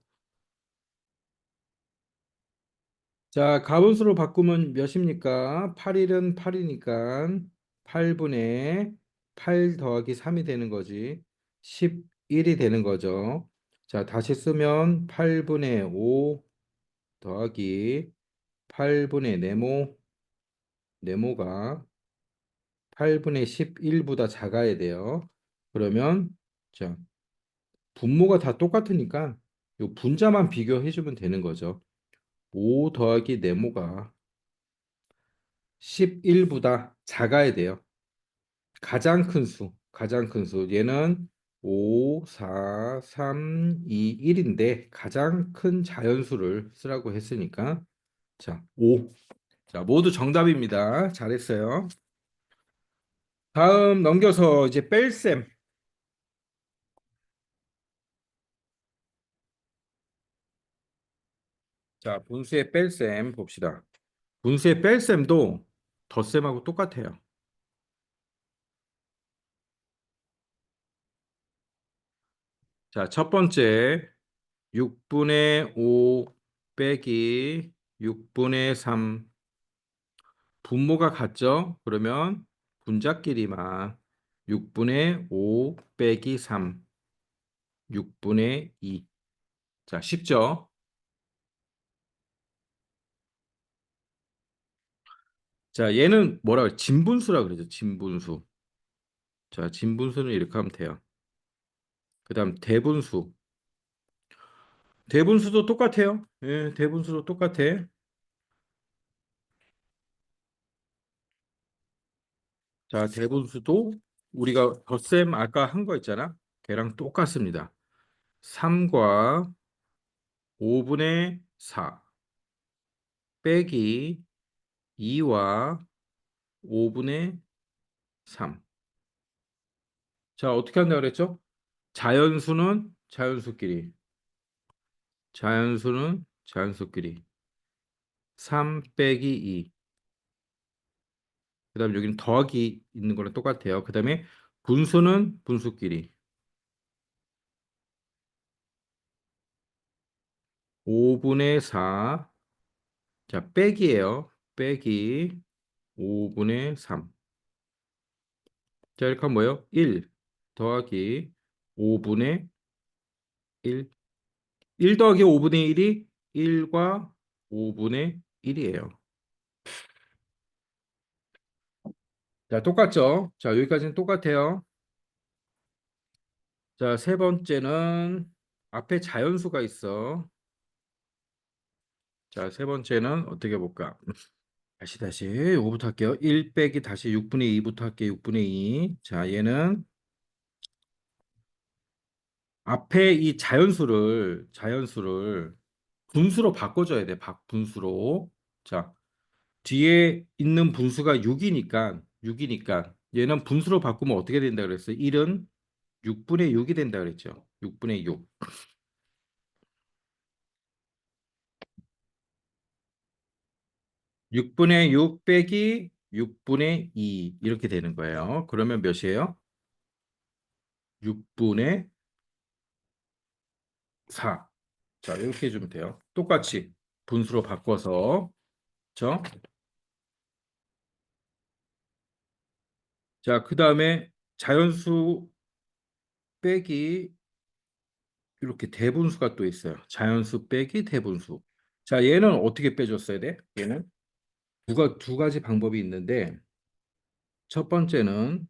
자, 가분수로 바꾸면 몇입니까? 8일은 8이니까 8분의 8 더하기 3이 되는 거지. 11이 되는 거죠. 자, 다시 쓰면 8분의 5 더하기 8분의 네모가 8분의 11보다 작아야 돼요. 그러면 자, 분모가 다 똑같으니까 요 분자만 비교해 주면 되는 거죠. 5 더하기 네모가 11보다 작아야 돼요. 가장 큰 수, 가장 큰 수. 얘는 5, 4, 3, 2, 1인데 가장 큰 자연수를 쓰라고 했으니까 자, 5. 자, 모두 정답입니다. 잘했어요. 다음 넘겨서 이제 뺄셈. 자, 분수의 뺄셈 봅시다. 분수의 뺄셈도 덧셈하고 똑같아요. 자, 첫 번째 6분의 5 빼기 6분의 3 분모가 같죠? 그러면 분자끼리만 6분의 5 빼기 3 6분의 2. 자, 쉽죠? 자, 얘는 뭐라 그래? 진분수라 그러죠. 진분수. 자, 진분수는 이렇게 하면 돼요. 그다음 대분수. 대분수도 똑같아요. 예, 대분수도 똑같아. 자, 대분수도 우리가 덧셈 아까 한 거 있잖아. 걔랑 똑같습니다. 3과 5분의 4 빼기 2와 5분의 3. 자, 어떻게 한다 그랬죠? 자연수는 자연수끼리, 자연수는 자연수끼리. 3 빼기 2. 그다음 여기는 더하기 있는 거랑 똑같아요. 그다음에 분수는 분수끼리. 5분의 4. 자, 빼기예요. 빼기 5분의 3. 자, 이렇게 하면 뭐예요? 1 더하기 5분의 1. 1 더하기 5분의 1이 1과 5분의 1이에요. 자, 똑같죠? 자, 여기까지는 똑같아요. 자, 세 번째는 앞에 자연수가 있어. 자, 세 번째는 어떻게 볼까? 다시 5부터 할게요. 1 빼기 다시 6분의 2부터 할게요. 6분의 2. 자, 얘는 앞에 이 자연수를 분수로 바꿔줘야 돼. 분수로. 자, 뒤에 있는 분수가 6이니까 얘는 분수로 바꾸면 어떻게 된다 그랬어요? 1은 6분의 6이 된다 그랬죠. 6분의 6. 6분의 6 빼기 6분의 2 이렇게 되는 거예요. 그러면 몇이에요? 6분의 4. 자, 이렇게 해주면 돼요. 똑같이 분수로 바꿔서. 그렇죠? 자, 그 다음에 자연수 빼기 이렇게 대분수가 또 있어요. 자연수 빼기 대분수. 자, 얘는 어떻게 빼줬어야 돼? 얘는 두 가지 방법이 있는데 첫 번째는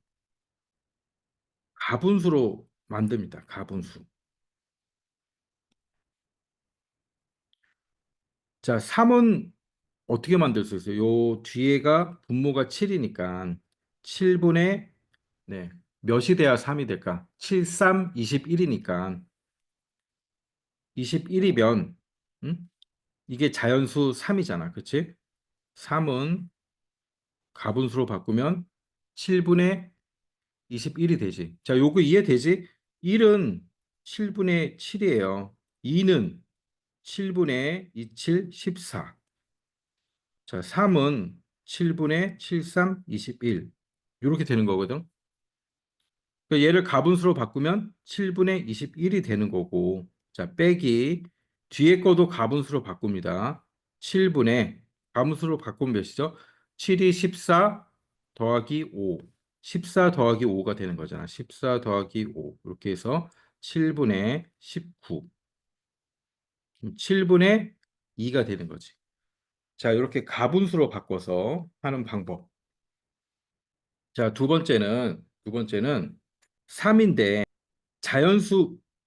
가분수로 만듭니다. 가분수. 자, 3은 어떻게 만들 수 있어요? 요 뒤에가 분모가 7이니까 7분의 네. 몇이 돼야 3이 될까? 7, 3, 21이니까 21이면 이게 자연수 3이잖아. 그치? 3은 가분수로 바꾸면 7분의 21이 되지. 자, 요거 이해되지? 1은 7분의 7이에요. 2는 7분의 27, 14. 자, 3은 7분의 73, 21. 이렇게 되는 거거든. 그러니까 얘를 가분수로 바꾸면 7분의 21이 되는 거고, 자, 빼기 뒤에 거도 가분수로 바꿉니다. 7분의 가분수로 바꾸면 몇이죠? 7이 14 더하기 5. 14 더하기 5가 되는 거잖아. 14 더하기 5. 이렇게 해서 7분의 19. 7분의 2가 되는 거지. 자, 이렇게 가분수로 바꿔서 하는 방법. 자, 두 번째는 3인데 자연수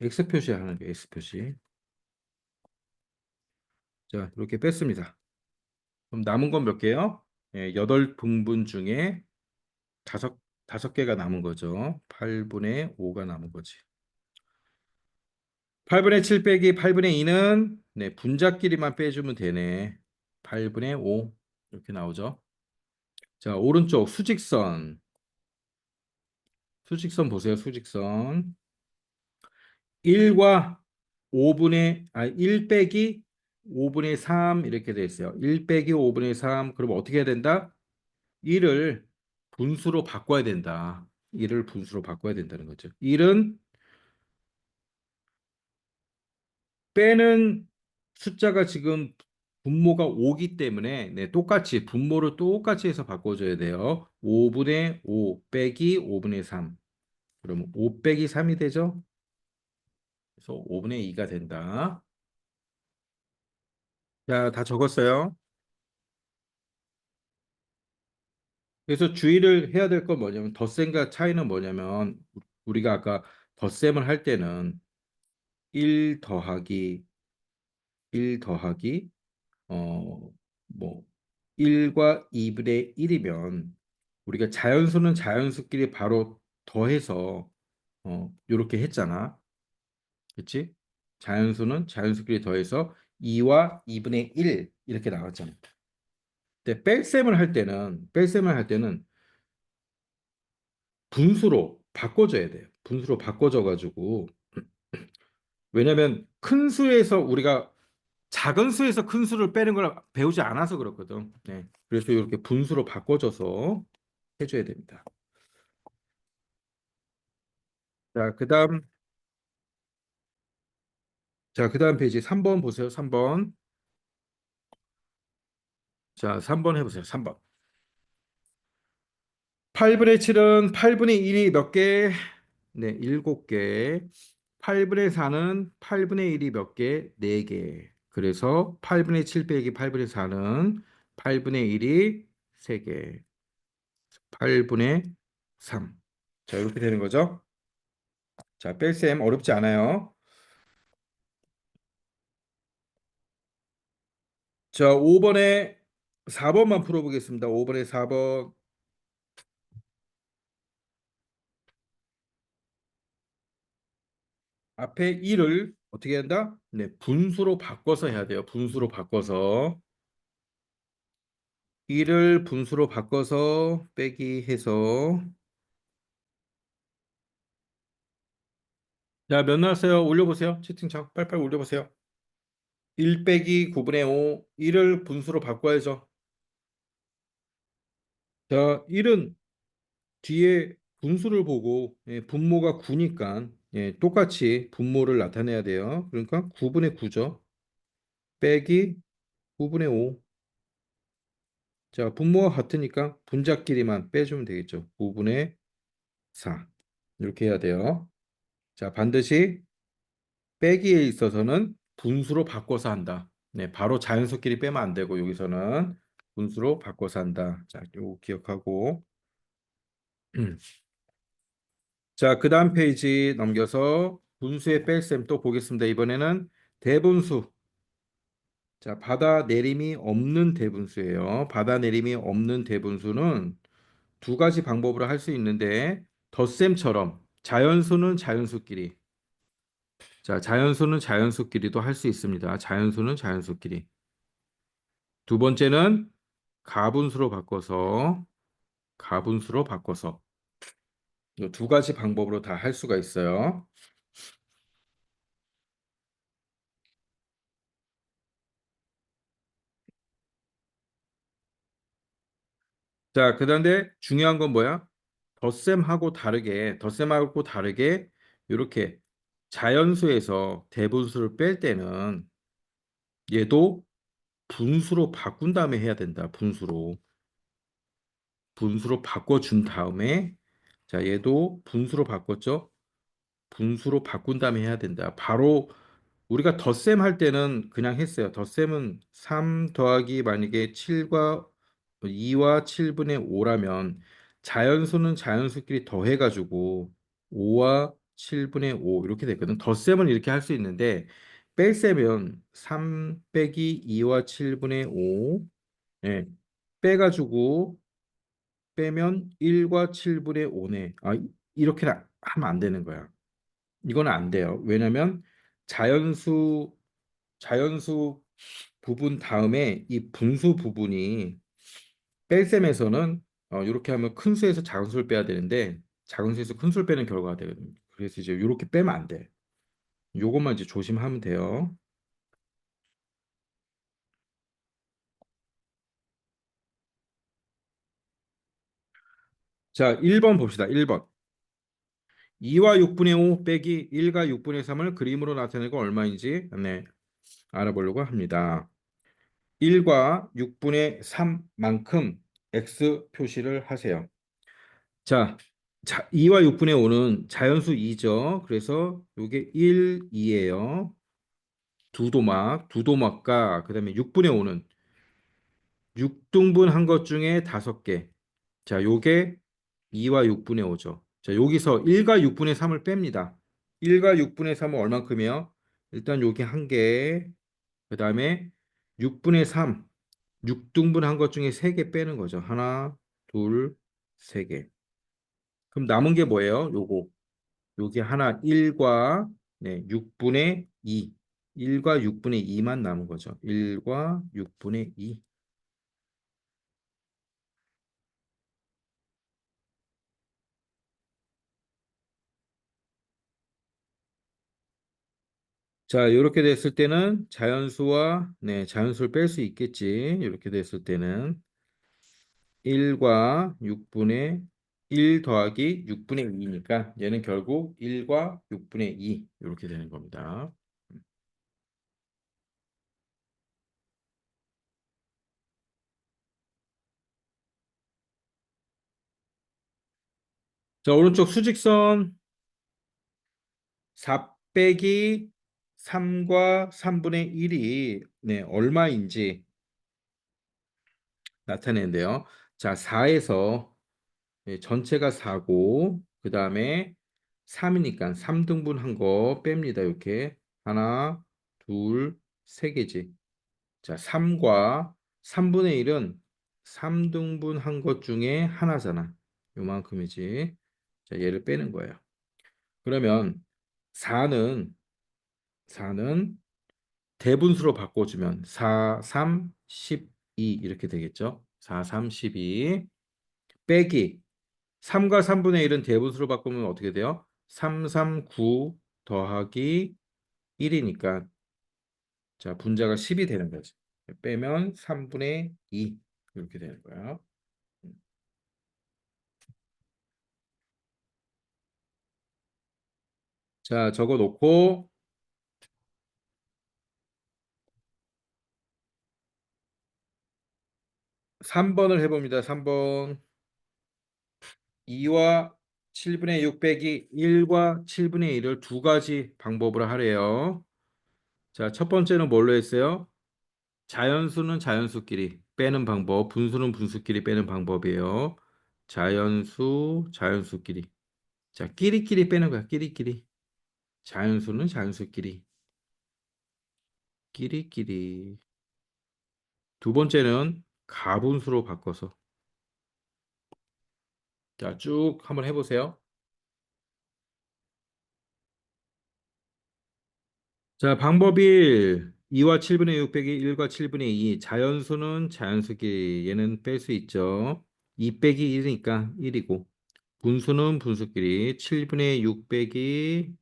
X 표시하는 게 X 표시. 자, 이렇게 뺐습니다. 그럼 남은 건 몇 개요? 예, 8등분 중에 다섯 개가 남은 거죠. 8분의 5가 남은 거지. 8분의 7 빼기 8분의 2는 네, 분자끼리만 빼주면 되네. 8분의 5 이렇게 나오죠. 자, 오른쪽 수직선. 수직선 보세요. 수직선. 1과 1 빼기 5분의 3 이렇게 돼 있어요. 1 빼기 5분의 3. 그럼 어떻게 해야 된다? 1을 분수로 바꿔야 된다. 1을 분수로 바꿔야 된다는 거죠. 1은 빼는 숫자가 지금 분모가 5기 때문에 네, 똑같이 분모를 똑같이 해서 바꿔줘야 돼요. 5분의 5 빼기 5분의 3. 그러면 5 빼기 3이 되죠? 그래서 5분의 2가 된다. 자, 다 적었어요. 그래서 주의를 해야 될 건 뭐냐면 덧셈과 차이는 뭐냐면 우리가 아까 덧셈을 할 때는 1 더하기 1 더하기 뭐 1과 2분의 1이면 우리가 자연수는 자연수끼리 바로 더해서 이렇게 했잖아. 그렇지? 자연수는 자연수끼리 더해서 2와 2분의 1 이렇게 나왔잖아. 근데 뺄셈을 할 때는 분수로 바꿔줘야 돼요. 분수로 바꿔줘 가지고 왜냐면 큰 수에서 우리가 작은 수에서 큰 수를 빼는 걸 배우지 않아서 그렇거든. 네. 그래서 이렇게 분수로 바꿔줘서 해줘야 됩니다. 자, 그다음 페이지 3번 보세요. 3번. 자, 3번 해보세요. 3번. 8분의 7은 8분의 1이 몇 개? 네, 7개. 8분의 4는 8분의 1이 몇 개? 4개. 그래서 8분의 7 빼기 8분의 4는 8분의 1이 3개. 8분의 3. 자, 이렇게 되는 거죠. 자, 뺄셈 어렵지 않아요. 자, 5번에 4번만 풀어보겠습니다. 5번에 4번. 앞에 1을 어떻게 한다? 네, 분수로 바꿔서 해야 돼요. 분수로 바꿔서 1을 분수로 바꿔서 빼기 해서 자, 몇 나왔어요? 올려보세요. 채팅창 빨리빨리 올려보세요. 1 빼기 9분의 5 1을 분수로 바꿔야죠. 자, 1은 뒤에 분수를 보고 예, 분모가 9니까 예, 똑같이 분모를 나타내야 돼요. 그러니까 9분의 9죠. 빼기 9분의 5. 자, 분모가 같으니까 분자끼리만 빼주면 되겠죠. 5분의 4. 이렇게 해야 돼요. 자, 반드시 빼기에 있어서는 분수로 바꿔서 한다. 네, 바로 자연수끼리 빼면 안 되고 여기서는 분수로 바꿔서 한다. 자, 요거 기억하고. 자, 그 다음 페이지 넘겨서 분수의 뺄셈 또 보겠습니다. 이번에는 대분수. 자, 받아 내림이 없는 대분수예요. 받아 내림이 없는 대분수는 두 가지 방법으로 할 수 있는데 덧셈처럼 자연수는 자연수끼리 자 자연수는 자연수끼리도 할 수 있습니다. 자연수는 자연수끼리 두 번째는 가분수로 바꿔서 가분수로 바꿔서 이 두 가지 방법으로 다 할 수가 있어요. 자 그다음에 중요한 건 뭐야? 덧셈하고 다르게 이렇게 자연수에서 대분수를 뺄 때는 얘도 분수로 바꾼 다음에 해야 된다. 분수로 바꿔준 다음에 자 얘도 분수로 바꿨죠. 분수로 바꾼 다음에 해야 된다. 바로 우리가 덧셈 할 때는 그냥 했어요. 덧셈은 3 더하기 만약에 7과 2와 7분의 5라면 자연수는 자연수끼리 더해가지고 5와 7분의 5 이렇게 됐거든. 덧셈은 이렇게 할 수 있는데 뺄셈은 3 빼기 2와 7분의 5 예, 빼가지고 빼면 1과 7분의 5네. 이렇게 하면 안 되는 거야. 이거는 안 돼요. 왜냐면 자연수 자연수 부분 다음에 이 분수 부분이 뺄셈에서는 이렇게 하면 큰 수에서 작은 수를 빼야 되는데 작은 수에서 큰 수를 빼는 결과가 되거든요. 그래서 이제 이렇게 빼면 안 돼. 요것만 이제 조심하면 돼요. 자, 1번 봅시다. 1번. 2와 6분의 5 빼기 1과 6분의 3을 그림으로 나타내고 얼마인지 네, 알아보려고 합니다. 1과 6분의 3만큼 x 표시를 하세요. 자, 2와 6분의 5는 자연수 2죠. 그래서 이게 1, 2예요. 두 도막과 그다음에 6분의 5는 6등분 한 것 중에 5개. 자, 요게 2와 6분의 5죠. 자, 여기서 1과 6분의 3을 뺍니다. 1과 6분의 3은 얼만큼이요? 일단 요게 한 개. 그다음에 6분의 3. 6등분 한 것 중에 3개 빼는 거죠. 하나, 둘, 세 개. 그럼 남은 게 뭐예요? 요거. 요게 하나 1과 네, 6분의 2. 1과 6분의 2만 남은 거죠. 1과 6분의 2. 자, 이렇게 됐을 때는 자연수와 네, 자연수를 뺄 수 있겠지. 이렇게 됐을 때는 1과 6분의 1 더하기 6분의 2니까 얘는 결국 1과 6분의 2 이렇게 되는 겁니다. 자, 오른쪽 수직선 4 빼기 3과 3분의 1이 네, 얼마인지 나타내는데요. 자, 4에서 전체가 4고 그다음에 3이니까 3등분 한 거 뺍니다. 이렇게 하나, 둘, 세 개지. 자, 3과 3분의 1은 3등분 한 것 중에 하나잖아. 요만큼이지. 자, 얘를 빼는 거예요. 그러면 4는 대분수로 바꿔주면 4, 3, 12 이렇게 되겠죠. 4, 3, 12 빼기 3과 3분의 1은 대분수로 바꾸면 어떻게 돼요? 3, 3, 9 더하기 1이니까 자 분자가 10이 되는 거지. 빼면 3분의 2 이렇게 되는 거야. 자 적어 놓고 3번을 해봅니다. 3번 2와 7분의 6 빼기 1과 7분의 1을 두 가지 방법으로 하래요. 자, 첫 번째는 뭘로 했어요? 자연수는 자연수끼리 빼는 방법, 분수는 분수끼리 빼는 방법이에요. 자연수끼리. 자, 끼리끼리 빼는 거야, 끼리끼리. 자연수는 자연수끼리, 끼리끼리. 두 번째는 가분수로 바꿔서. 자, 쭉 한번 해보세요. 자, 방법 1. 2와 7분의 6 빼기 1과 7분의 2. 자연수는 자연수끼리. 얘는 뺄 수 있죠. 2 빼기 1이니까 1이고. 분수는 분수끼리. 7분의 6 빼기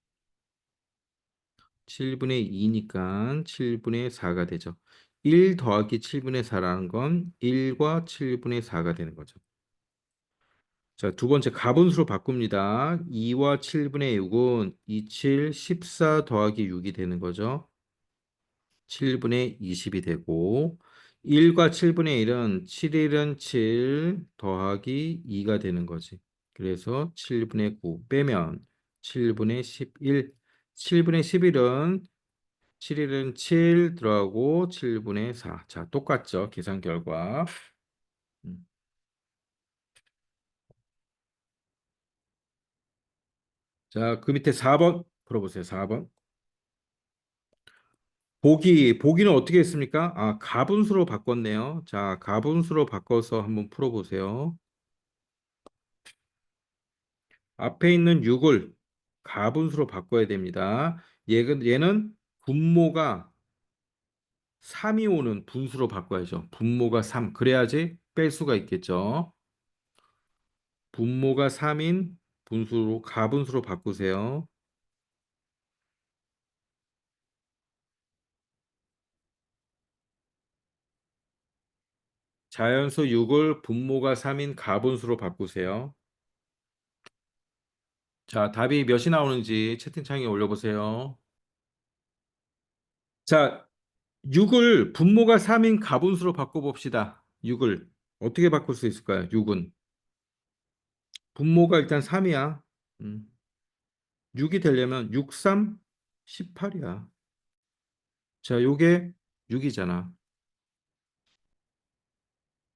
7분의 2니까 7분의 4가 되죠. 1 더하기 7분의 4라는 건 1과 7분의 4가 되는 거죠. 자, 두 번째 가분수로 바꿉니다. 2와 7분의 6은 2, 7, 14 더하기 6이 되는 거죠. 7분의 20이 되고 1과 7분의 1은 7일은 7 더하기 2가 되는 거지. 그래서 7분의 9 빼면 7분의 11. 7분의 11은 7일은 7 들어가고 7분의 4. 자, 똑같죠. 계산 결과. 음. 자, 그 밑에 4번 풀어보세요. 4번. 보기는 어떻게 했습니까? 아, 가분수로 바꿨네요. 자, 가분수로 바꿔서 한번 풀어보세요. 앞에 있는 6을 가분수로 바꿔야 됩니다. 얘는 분모가 3이 오는 분수로 바꿔야죠. 분모가 3. 그래야지 뺄 수가 있겠죠. 분모가 3인 분수로 가분수로 바꾸세요. 자연수 6을 분모가 3인 가분수로 바꾸세요. 자, 답이 몇이 나오는지 채팅창에 올려보세요. 자, 6을 분모가 3인 가분수로 바꿔봅시다. 6을 어떻게 바꿀 수 있을까요? 6은 분모가 일단 3이야. 6이 되려면 6, 3, 18이야. 자, 요게 6이잖아.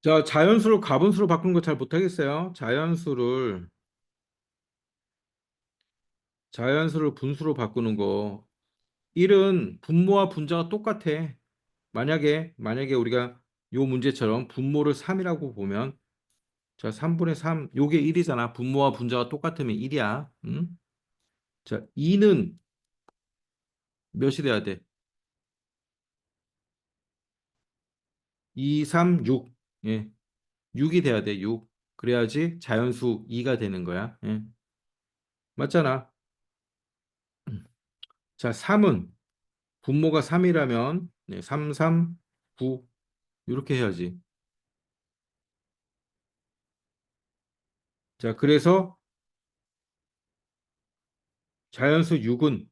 자, 자연수를 가분수로 바꾸는 거 잘 못하겠어요. 자연수를 분수로 바꾸는 거. 1은 분모와 분자가 똑같아. 만약에 우리가 요 문제처럼 분모를 3이라고 보면 자, 3분의 3, 요게 1이잖아. 분모와 분자가 똑같으면 1이야. 응? 자, 2는 몇이 돼야 돼? 2, 3, 6. 예. 6이 돼야 돼. 6. 그래야지 자연수 2가 되는 거야. 예. 맞잖아. 자, 3은 분모가 3이라면 3, 3, 9 이렇게 해야지. 자, 그래서 자연수 6은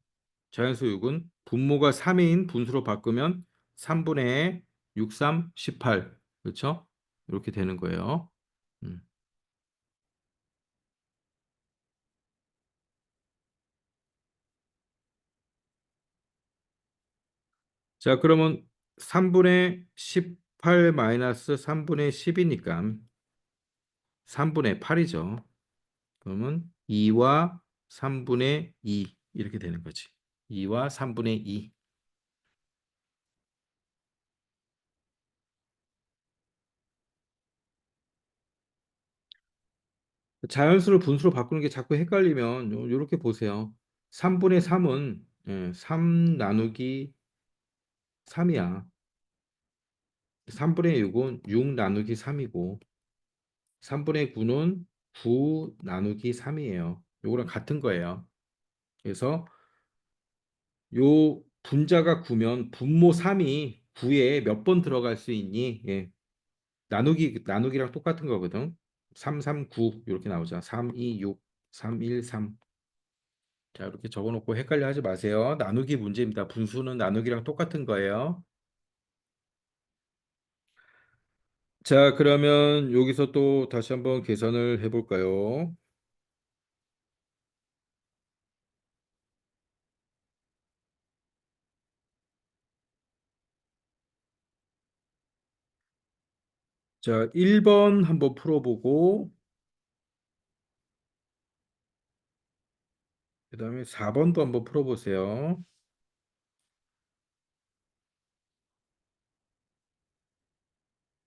자연수 6은 분모가 3인 분수로 바꾸면 3분의 6, 3, 18. 그렇죠? 이렇게 되는 거예요. 음. 자, 그러면 3분의 18 마이너스 3분의 10이니까 3분의 8이죠. 그러면 2와 3분의 2 이렇게 되는 거지. 2와 3분의 2. 자연수를 분수로 바꾸는 게 자꾸 헷갈리면 요렇게 보세요. 3분의 3은 3 나누기 3이야. 3분의 6은 6 나누기 3이고 3분의 9는 9 나누기 3이에요. 요거랑 같은 거예요. 그래서 요 분자가 9면 분모 3이 9에 몇 번 들어갈 수 있니? 예. 나누기랑 똑같은 거거든. 3, 3, 9 이렇게 나오죠. 3, 2, 6, 3, 1, 3. 자, 이렇게 적어놓고 헷갈려 하지 마세요. 나누기 문제입니다. 분수는 나누기랑 똑같은 거예요. 자, 그러면 여기서 또 다시 한번 계산을 해볼까요? 자, 1번 한번 풀어보고, 그 다음에 4번도 한번 풀어보세요.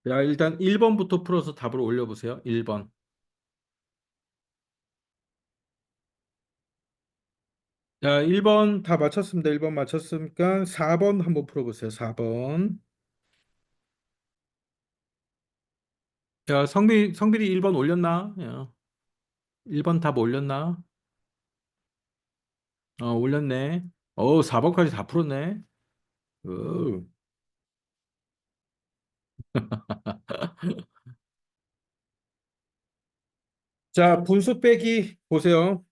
자, 일단 1번부터 풀어서 답을 올려보세요. 1번. 자, 1번 다 맞췄습니다. 1번 맞췄으니까 4번 한번 풀어보세요. 4번. 자, 성빈이 1번 올렸나? 야, 1번 답 올렸나? 올렸네. 4번까지 다 풀었네. 어. 자, 분수 빼기 보세요.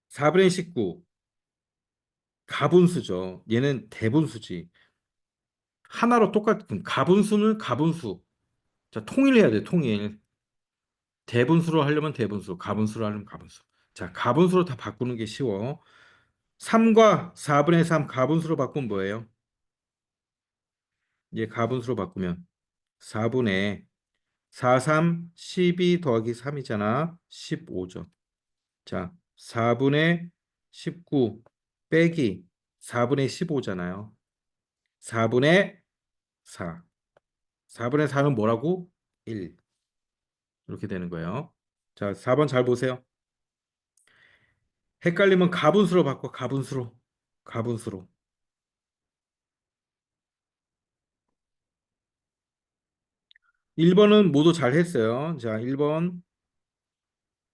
4분의 19. 가분수죠. 얘는 대분수지. 하나로 똑같은 가분수는 가분수. 자, 통일해야 돼, 통일. 대분수로 하려면 대분수, 가분수로 하려면 가분수. 자, 가분수로 다 바꾸는 게 쉬워. 3과 4분의 3 가분수로 바꾸면 뭐예요? 얘 가분수로 바꾸면 4분의 4, 3, 12 더하기 3이잖아. 15죠. 자, 4분의 19 빼기 4분의 15잖아요. 4분의 4. 4분의 4는 뭐라고? 1. 이렇게 되는 거예요. 자, 4번 잘 보세요. 헷갈리면 가분수로 바꿔, 가분수로. 가분수로. 1번은 모두 잘 했어요. 자, 1번.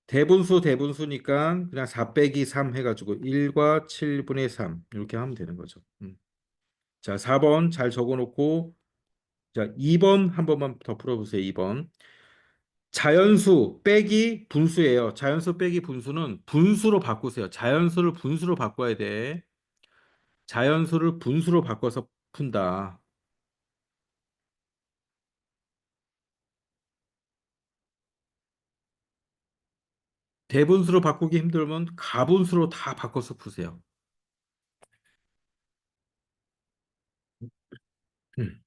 대분수, 대분수니까 그냥 4 빼기 3 해가지고 1과 7분의 3. 이렇게 하면 되는 거죠. 자, 4번 잘 적어놓고, 자, 2번 한 번만 더 풀어보세요. 2번. 자연수 빼기 분수예요. 자연수 빼기 분수는 분수로 바꾸세요. 자연수를 분수로 바꿔야 돼. 자연수를 분수로 바꿔서 푼다. 대분수로 바꾸기 힘들면 가분수로 다 바꿔서 푸세요. 음.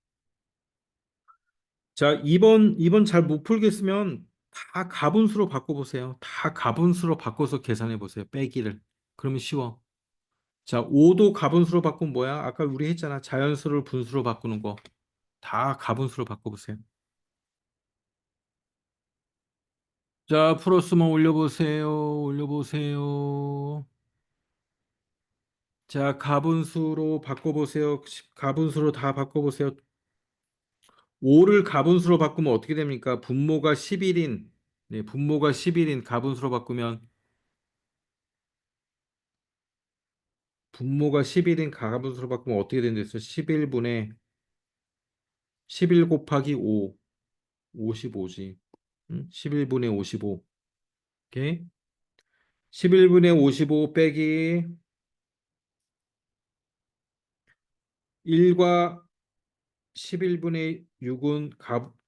자, 2번 잘 못 풀겠으면 다 가분수로 바꿔보세요. 다 가분수로 바꿔서 계산해 보세요. 빼기를. 그러면 쉬워. 자, 5도 가분수로 바꾸면 뭐야? 아까 우리 했잖아. 자연수를 분수로 바꾸는 거. 다 가분수로 바꿔보세요. 자, 풀었으면 올려보세요. 올려보세요. 자, 가분수로 바꿔보세요. 가분수로 다 바꿔보세요. 5를 가분수로 바꾸면 어떻게 됩니까? 분모가 11인, 네, 분모가 11인 가분수로 바꾸면 분모가 11인 가분수로 바꾸면 어떻게 된댔어? 11분의 11 곱하기 5, 55지. 11분의 55. 오케이? 11분의 55 빼기 1과 11분의 6은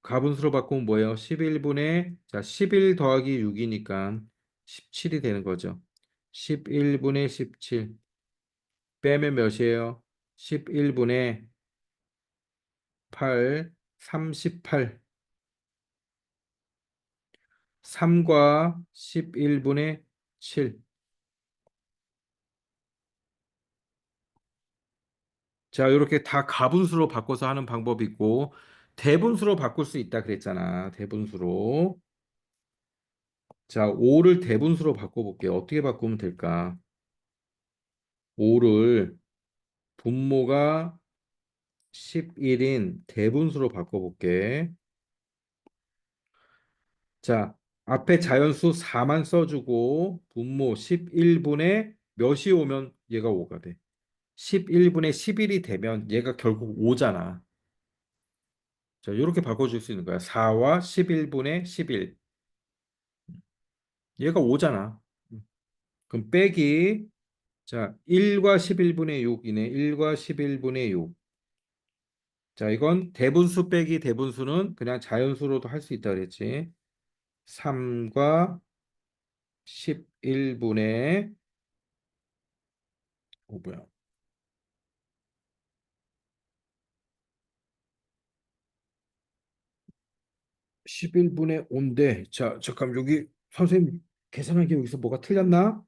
가분수로 바꾸면 뭐예요? 11분의, 자, 11 더하기 6이니까 17이 되는 거죠. 11분의 17 빼면 몇이에요? 11분의 8, 38. 3과 11분의 7. 자, 이렇게 다 가분수로 바꿔서 하는 방법이 있고, 대분수로 바꿀 수 있다 그랬잖아. 대분수로. 자, 5를 대분수로 바꿔볼게요. 어떻게 바꾸면 될까? 5를 분모가 11인 대분수로 바꿔볼게. 자, 앞에 자연수 4만 써주고, 분모 11분의 몇이 오면 얘가 5가 돼. 11분의 11이 되면 얘가 결국 5잖아. 자, 이렇게 바꿔줄 수 있는 거야. 4와 11분의 11. 얘가 5잖아. 그럼 빼기. 자, 1과 11분의 6이네. 1과 11분의 6. 자, 이건 대분수 빼기 대분수는 그냥 자연수로도 할 수 있다 그랬지. 3과 11분의, 뭐야. 11분의 5인데, 자, 잠깐 여기 선생님 계산한 게 여기서 뭐가 틀렸나?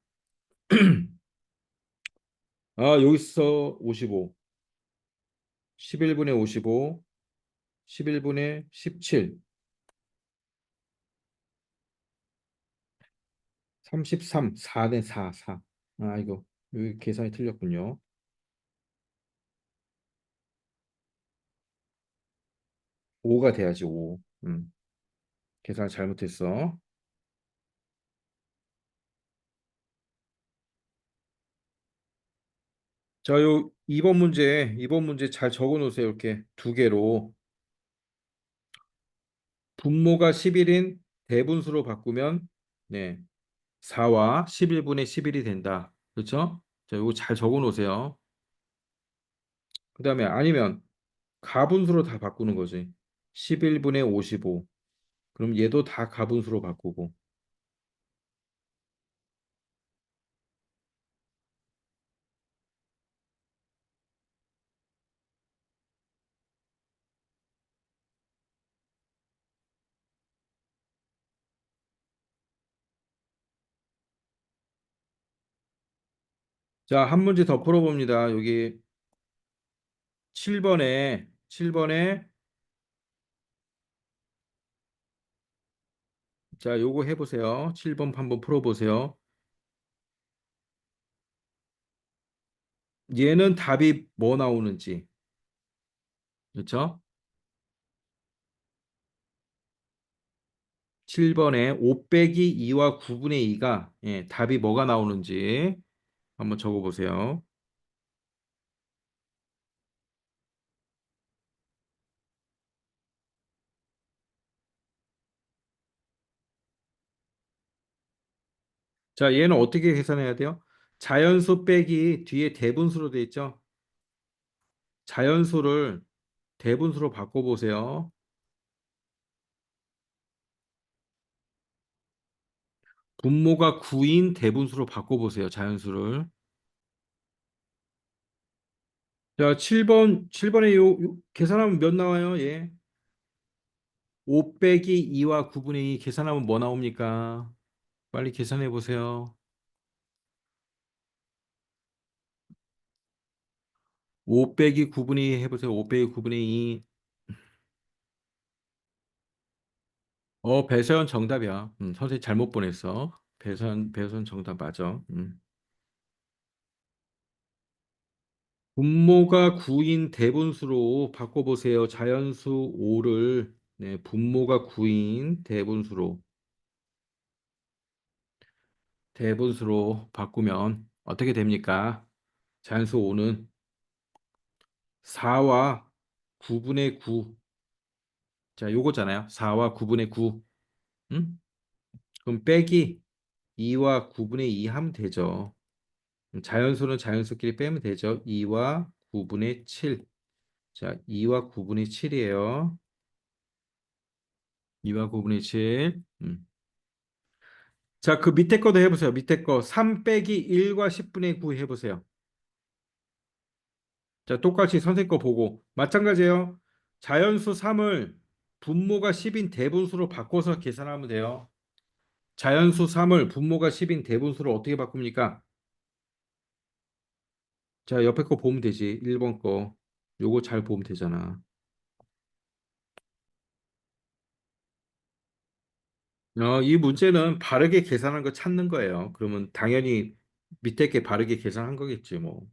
아, 여기서 55. 11분의 55, 11분의 17, 33, 4대 4, 4. 아, 이거, 여기 계산이 틀렸군요. 5가 돼야지, 5. 계산 잘못했어. 자, 요 2번 문제 잘 적어 놓으세요. 이렇게 두 개로. 분모가 11인 대분수로 바꾸면, 네, 4와 11분의 11이 된다. 그렇죠? 자, 이거 잘 적어 놓으세요. 그 다음에 아니면 가분수로 다 바꾸는 거지. 11분의 55. 그럼 얘도 다 가분수로 바꾸고. 자, 한 문제 더 풀어봅니다. 여기 7번에, 자, 요거 해보세요. 7번 한번 풀어보세요. 얘는 답이 뭐 나오는지. 그렇죠? 7번에 5 빼기 2와 9분의 2가 예, 답이 뭐가 나오는지 한번 적어보세요. 자, 얘는 어떻게 계산해야 돼요? 자연수 빼기 뒤에 대분수로 돼 있죠? 자연수를 대분수로 바꿔보세요. 분모가 9인 대분수로 바꿔보세요. 자연수를. 자, 7번에 계산하면 몇 나와요? 예. 5 빼기 2와 9분의 2 계산하면 뭐 나옵니까? 빨리 계산해 보세요. 5 빼기 9분의 2 해보세요. 5 빼기 9분의 2. 배서연 정답이야. 선생님 잘못 보냈어. 배서연 정답 맞아. 분모가 9인 대분수로 바꿔보세요. 자연수 5를 네, 분모가 9인 대분수로 바꾸면 어떻게 됩니까? 자연수 5는 4와 9분의 9. 자, 요거잖아요. 4와 9분의 9. 음? 그럼 빼기 2와 9분의 2 하면 되죠. 자연수는 자연수끼리 빼면 되죠. 2와 9분의 7. 자, 2와 9분의 7이에요. 2와 9분의 7. 자, 그 밑에 거도 해보세요. 밑에 거 3 빼기 1과 10분의 9 해보세요. 자, 똑같이 선생님 거 보고 마찬가지예요. 자연수 3을 분모가 10인 대분수로 바꿔서 계산하면 돼요. 자연수 3을 분모가 10인 대분수로 어떻게 바꿉니까? 자, 옆에 거 보면 되지. 1번 거. 요거 잘 보면 되잖아. 이 문제는 바르게 계산한 거 찾는 거예요. 그러면 당연히 밑에 게 바르게 계산한 거겠지, 뭐.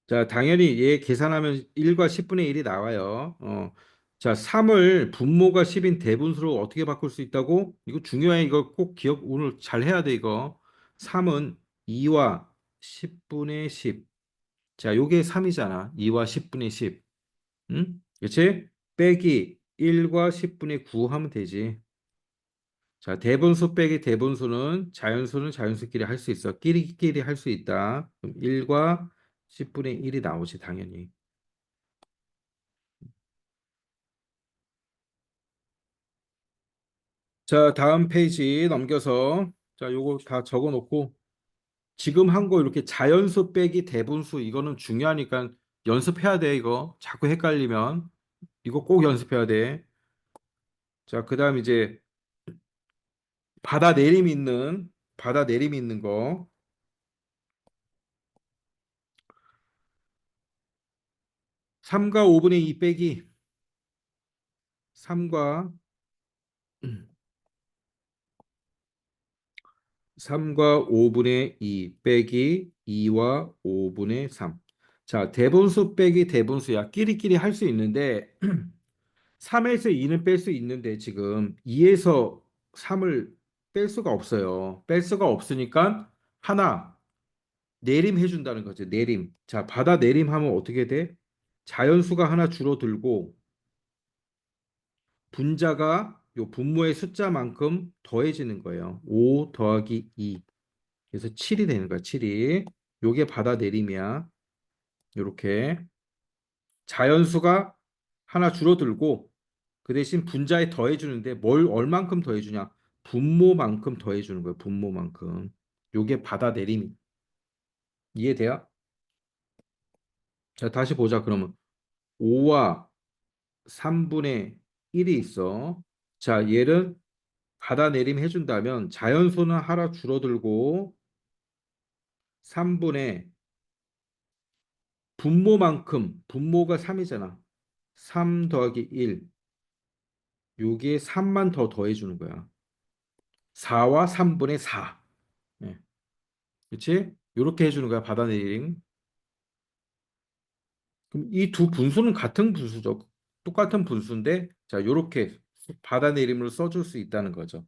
자, 당연히 얘 계산하면 1과 10분의 1이 나와요. 자, 3을 분모가 10인 대분수로 어떻게 바꿀 수 있다고? 이거 중요해. 이거 꼭 기억 오늘 잘 해야 돼, 이거. 3은 2와 10분의 10. 자, 요게 3이잖아. 2와 10분의 10. 응? 그치? 빼기 1과 10분의 9 하면 되지. 자, 대분수 빼기 대분수는 자연수는 자연수끼리 할 수 있어. 끼리끼리 할 수 있다. 그럼 1과 10분의 1이 나오지, 당연히. 자, 다음 페이지 넘겨서 자, 요거 다 적어 놓고 지금 한 거 이렇게 자연수 빼기 대분수 이거는 중요하니까 연습해야 돼, 이거. 자꾸 헷갈리면 이거 꼭 연습해야 돼. 자, 그다음 이제 받아 내림 있는 거. 3과 5분의 2 빼기 3과 3과 5분의 2 빼기 2와 5분의 3. 자, 대분수 빼기 대분수야. 끼리끼리 할 수 있는데 3에서 2는 뺄 수 있는데 지금 2에서 3을 뺄 수가 없어요. 뺄 수가 없으니까 하나 내림해 준다는 거죠. 내림. 자, 받아 내림하면 어떻게 돼? 자연수가 하나 줄어들고 분자가 요 분모의 숫자만큼 더해지는 거예요. 5 더하기 2. 그래서 7이 되는 거야. 7이. 요게 받아 내림이야. 요렇게 자연수가 하나 줄어들고 그 대신 분자에 더해주는데 뭘 얼만큼 더해주냐? 분모만큼 더해주는 거예요. 분모만큼. 요게 받아내림. 이해돼요? 자, 다시 보자. 그러면 5와 3분의 1이 있어. 자, 얘를 받아내림 해준다면 자연수는 하나 줄어들고 3분의 분모만큼, 분모가 3이잖아. 3 더하기 1. 여기에 3만 더 더해주는 거야. 4와 3분의 4. 예. 그치? 이렇게 해주는 거야, 받아내림. 그럼 이 두 분수는 같은 분수죠. 똑같은 분수인데, 자, 이렇게 받아내림으로 써줄 수 있다는 거죠.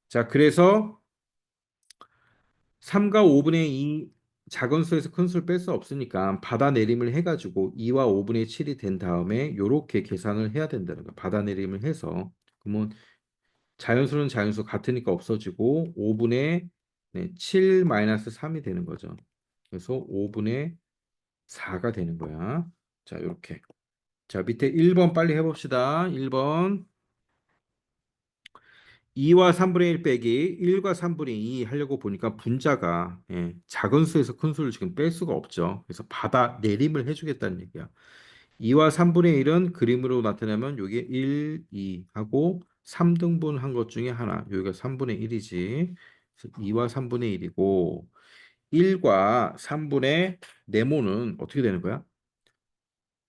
자, 그래서 3과 5분의 2 작은 수에서 큰 수를 뺄 수 없으니까 받아내림을 해가지고 2와 5분의 7이 된 다음에 이렇게 계산을 해야 된다는 거야. 받아내림을 해서. 그러면 자연수는 자연수 같으니까 없어지고 5분의 7 마이너스 3이 되는 거죠. 그래서 5분의 4가 되는 거야. 자, 이렇게. 자, 밑에 1번 빨리 해봅시다. 1번. 2와 3분의 1 빼기 1과 3분의 2 하려고 보니까 분자가 작은 수에서 큰 수를 지금 뺄 수가 없죠. 그래서 받아 내림을 해주겠다는 얘기야. 2와 3분의 1은 그림으로 나타내면 여기 1, 2 하고 3등분 한 것 중에 하나. 여기가 3분의 1이지. 그래서 2와 3분의 1이고 1과 3분의 네모는 어떻게 되는 거야?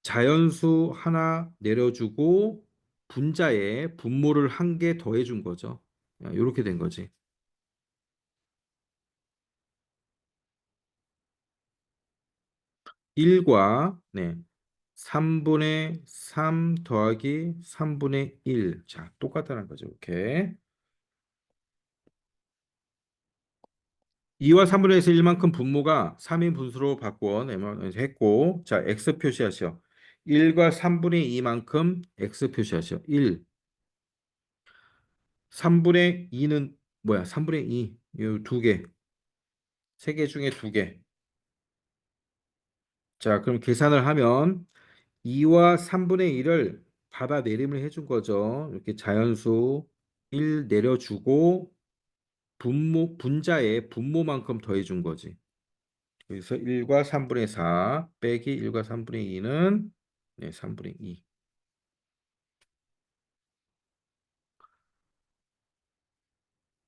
자연수 하나 내려주고 분자에 분모를 한 개 더해준 거죠. 이렇게 된 거지. 1과 3분의 3 더하기 3분의 1. 자, 똑같다는 거죠. 이렇게. 2와 3분의 1에서 1만큼 분모가 3인 분수로 바꿔 했고, 자, x 표시하시오. 1과 3분의 2만큼 x 표시하시오. 1. 3분의 2는 뭐야? 3분의 2. 이 두 개. 세 개 중에 두 개. 자, 그럼 계산을 하면 2와 3분의 1을 받아내림을 해준 거죠. 이렇게 자연수 1 내려주고 분자에 분모만큼 더해준 거지. 그래서 1과 3분의 4 빼기 1과 3분의 2는 3분의 2.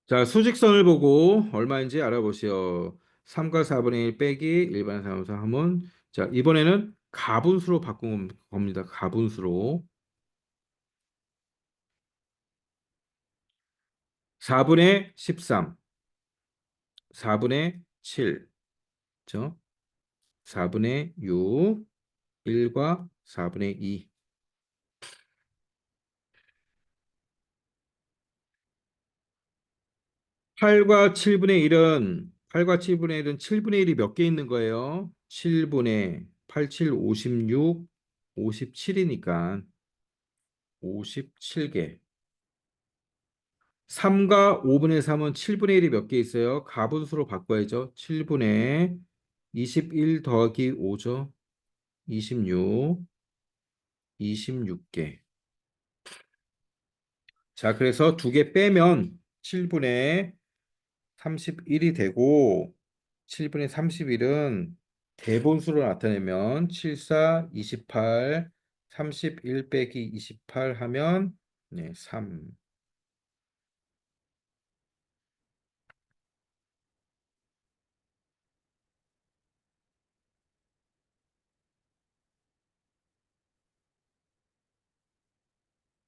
자, 수직선을 보고 얼마인지 알아보시오. 3과 4분의 1 빼기 일반 상함수 하면 자, 이번에는 가분수로 바꾼 겁니다. 가분수로. 4분의 13, 4분의 7, 그죠? 4분의 6, 1과 4분의 2. 8과 7분의 1은 7분의 1이 몇 개 있는 거예요? 7분의 8, 7, 56, 57이니까 57개. 3과 5분의 3은 7분의 1이 몇 개 있어요? 가분수로 바꿔야죠. 7분의 21 더하기 5죠. 26, 26개. 자, 그래서 두 개 빼면 7분의 31이 되고 7분의 31은 대분수로 나타내면 7, 4, 28, 31 빼기 28 하면 3.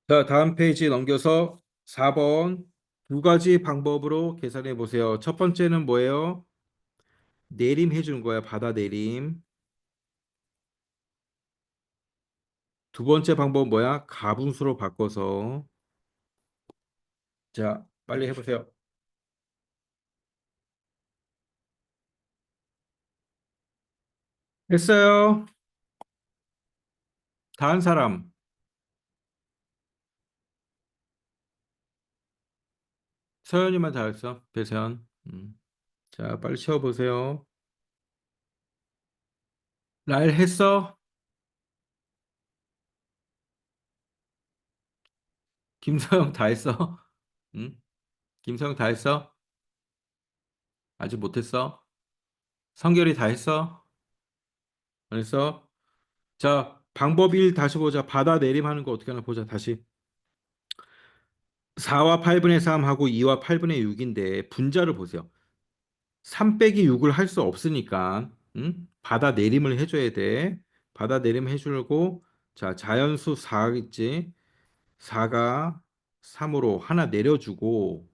자, 다음 페이지 넘겨서 4번 두 가지 방법으로 계산해 보세요. 첫 번째는 뭐예요? 내림 해주는 거야. 받아 내림. 두 번째 방법은 뭐야? 가분수로 바꿔서. 자, 빨리 해보세요. 했어요. 다른 사람. 서현이만 잘했어. 배세현. 자, 빨리 치워보세요. 날 했어? 김서영 다 했어? 응? 김서영 다 했어? 아직 못했어? 성결이 다 했어? 안 했어? 자, 방법 1 다시 보자. 받아내림하는 거 어떻게 하나 보자. 다시. 4와 8분의 3하고 2와 8분의 6인데 분자를 보세요. 3 빼기 6을 할 수 없으니까 받아 내림을 해줘야 돼. 받아 내림 해주고 자 자연수 4 있지. 4가 3으로 하나 내려주고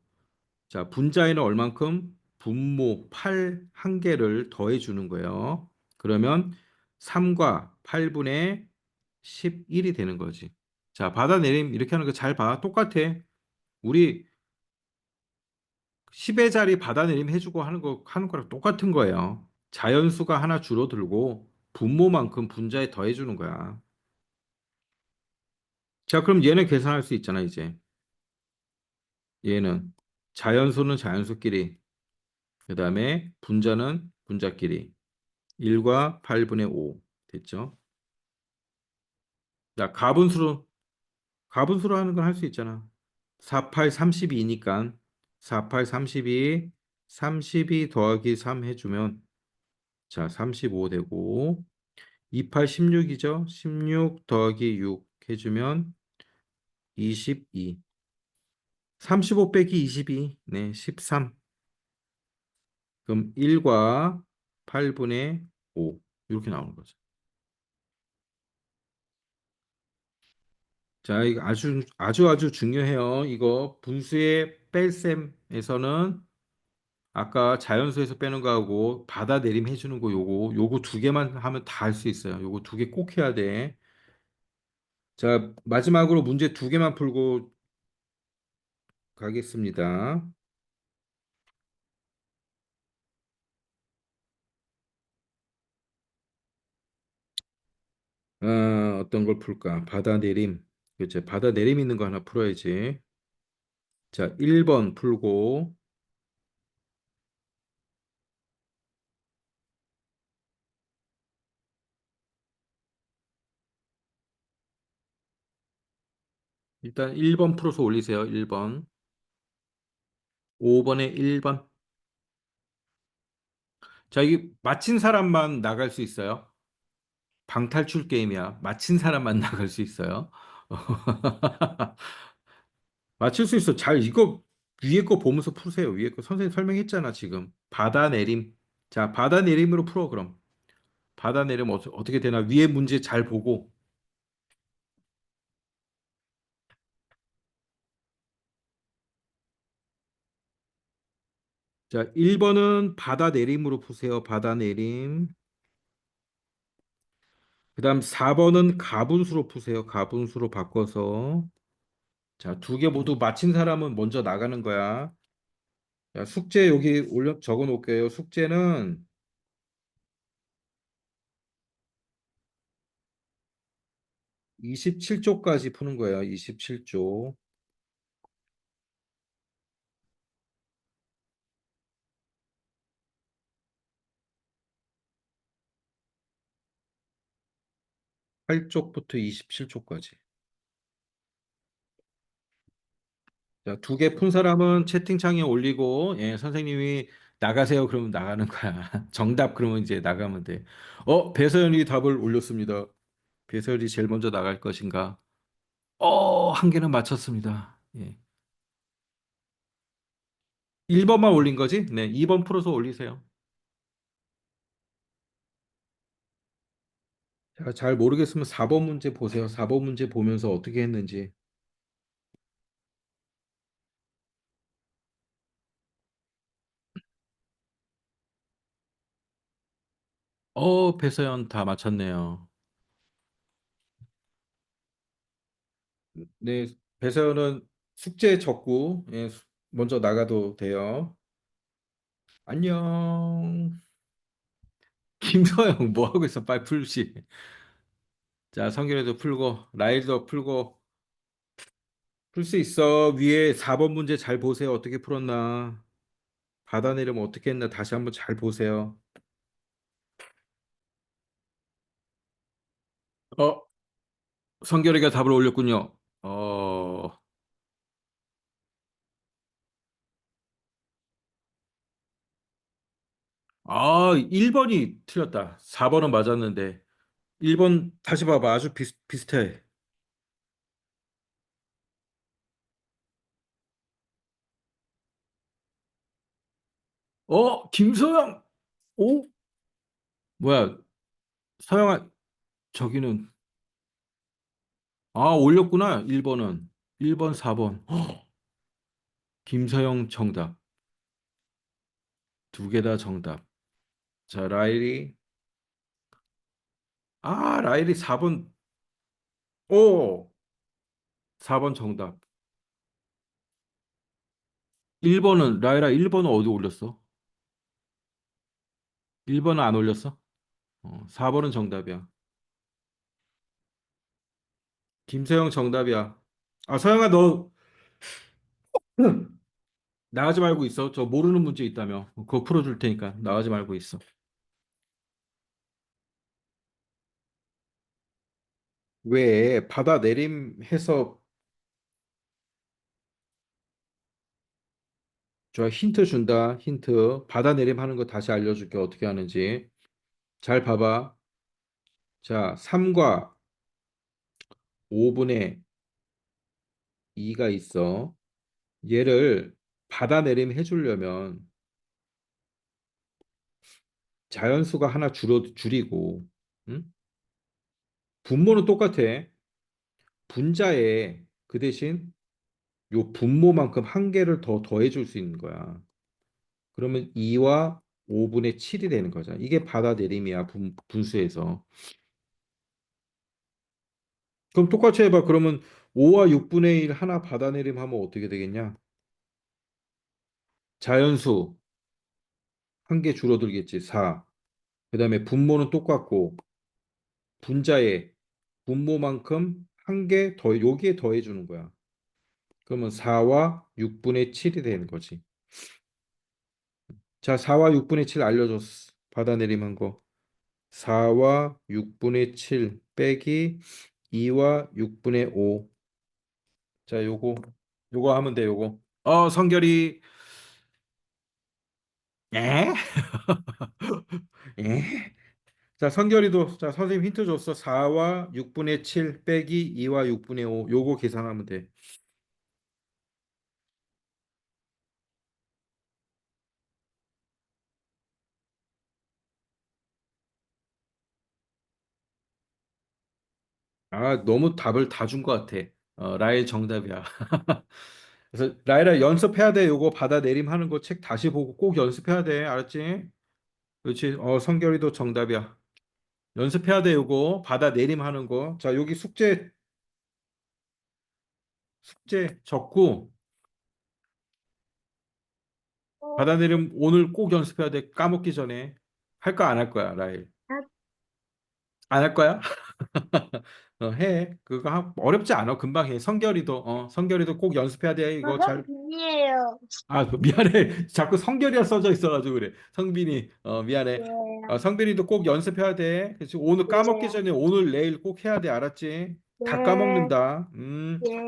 자 분자에는 얼만큼 분모 8 한 개를 더해 주는 거예요. 그러면 3과 8분의 11이 되는 거지. 자 받아 내림 이렇게 하는 거 잘 봐. 똑같아. 우리 10의 자리 받아내림 해주고 하는 거랑 똑같은 거예요. 자연수가 하나 줄어들고 분모만큼 분자에 더해주는 거야. 자, 그럼 얘는 계산할 수 있잖아, 이제. 얘는 자연수는 자연수끼리, 그 다음에 분자는 분자끼리 1과 8분의 5 됐죠? 자, 가분수로 하는 건 할 수 있잖아. 4, 8, 32니까 4, 8, 32, 32 더하기 3 해주면 자, 35 되고 28, 16이죠. 16 더하기 6 해주면 22. 35 빼기 22. 네, 13. 그럼 1과 8분의 5. 이렇게 나오는 거죠. 자, 이거 아주 중요해요. 이거 분수의 뺄셈에서는 아까 자연수에서 빼는 거하고 받아내림 해주는 거 요거 두 개만 하면 다 할 수 있어요. 요거 두 개 꼭 해야 돼. 자, 마지막으로 문제 두 개만 풀고 가겠습니다. 어떤 걸 풀까? 받아내림. 그치. 받아내림 있는 거 하나 풀어야지. 자, 1번 풀고, 일단 1번 풀어서 올리세요. 1번. 5번에 1번. 자, 이게 맞힌 사람만 나갈 수 있어요. 방탈출 게임이야. 맞힌 사람만 나갈 수 있어요. 맞출 수 있어. 잘, 이거 위에 거 보면서 푸세요. 위에 거 선생님 설명했잖아, 지금. 받아내림. 자, 받아내림으로 풀어, 그럼. 받아내림 어떻게 되나? 위에 문제 잘 보고. 자, 1번은 받아내림으로 푸세요. 받아내림. 그다음 4번은 가분수로 푸세요. 가분수로 바꿔서. 자, 두 개 모두 맞힌 사람은 먼저 나가는 거야. 자, 숙제 여기 올려 적어 놓을게요. 숙제는 27쪽까지 푸는 거예요. 27쪽. 8쪽부터 27쪽까지. 자, 두 개 푼 사람은 채팅창에 올리고, 예, 선생님이 나가세요. 그러면 나가는 거야. 정답 그러면 이제 나가면 돼. 배서연이 답을 올렸습니다. 배서연이 제일 먼저 나갈 것인가? 한 개는 맞췄습니다. 예. 1번만 올린 거지? 네, 2번 풀어서 올리세요. 자, 잘 모르겠으면 4번 문제 보세요. 4번 문제 보면서 어떻게 했는지. 배서연 다 맞췄네요. 네, 배서연은 숙제 적고, 예, 먼저 나가도 돼요. 안녕. 김서영 뭐 하고 있어? 빨리 풀시. 자, 성균이도 풀고, 라일도 풀고, 풀 수 있어. 위에 4번 문제 잘 보세요. 어떻게 풀었나? 받아내려면 어떻게 했나? 다시 한번 잘 보세요. 어, 성결이가 답을 올렸군요. 1번이 틀렸다. 4번은 맞았는데. 1번 다시 봐봐. 아주 비슷해. 김서영. 오, 뭐야? 서영아, 저기는 올렸구나. 1번은. 1번, 4번. 김서영 정답. 두 개 다 정답. 자, 라일이. 라일이 4번. 오, 4번 정답. 1번은, 라이라 1번은 어디 올렸어? 1번은 안 올렸어? 4번은 정답이야. 김서영 정답이야. 서영아, 너 나가지 말고 있어. 저 모르는 문제 있다며. 그거 풀어줄 테니까 나가지 말고 있어. 왜 바다 내림해서 저 힌트 준다. 힌트. 바다 내림하는 거 다시 알려줄게. 어떻게 하는지. 잘 봐봐. 자, 3과 5분의 2가 있어. 얘를 바다 내림 해주려면 자연수가 하나 줄이고, 응? 분모는 똑같아. 분자에 그 대신 요 분모만큼 한 개를 더 더해줄 수 있는 거야. 그러면 2와 5분의 7이 되는 거잖아. 이게 받아내림이야, 분수에서. 그럼 똑같이 해봐. 그러면 5와 6분의 1 하나 받아내림 하면 어떻게 되겠냐? 자연수 한 개 줄어들겠지, 4. 그 다음에 분모는 똑같고, 분자에 분모만큼 한 개 더, 여기에 더해주는 거야. 그러면 4와 6분의 7이 되는 거지. 자, 4와 6분의 7 알려줬어. 받아내림한 거. 4와 6분의 7 빼기 2와 6분의 5. 자, 요거 하면 돼, 요거. 성결이. 에? 에? 자, 성결이도, 자, 선생님 힌트 줬어. 4와 6분의 7 빼기 2와 6분의 5. 요거 계산하면 돼. 너무 답을 다 준 것 같아. 라일 정답이야. 그래서 라일아 연습해야 돼. 요거 받아내림 하는 거 책 다시 보고 꼭 연습해야 돼. 알았지? 그렇지. 성결이도 정답이야. 연습해야 돼. 요거 받아내림 하는 거. 자, 여기 숙제 적고 어, 받아내림 오늘 꼭 연습해야 돼. 까먹기 전에. 할 거 안 할 거야, 라일. 아, 안 할 거야? 해. 어렵지 않아. 금방 해. 성결이도 꼭 연습해야 돼. 이거 잘. 성빈이에요. 미안해. 자꾸 성결이라 써져 있어가지고 그래. 성빈이, 미안해. 예, 성빈이도 꼭 연습해야 돼. 그치? 오늘 까먹기 예, 전에 오늘 내일 꼭 해야 돼. 알았지? 다 예, 까먹는다.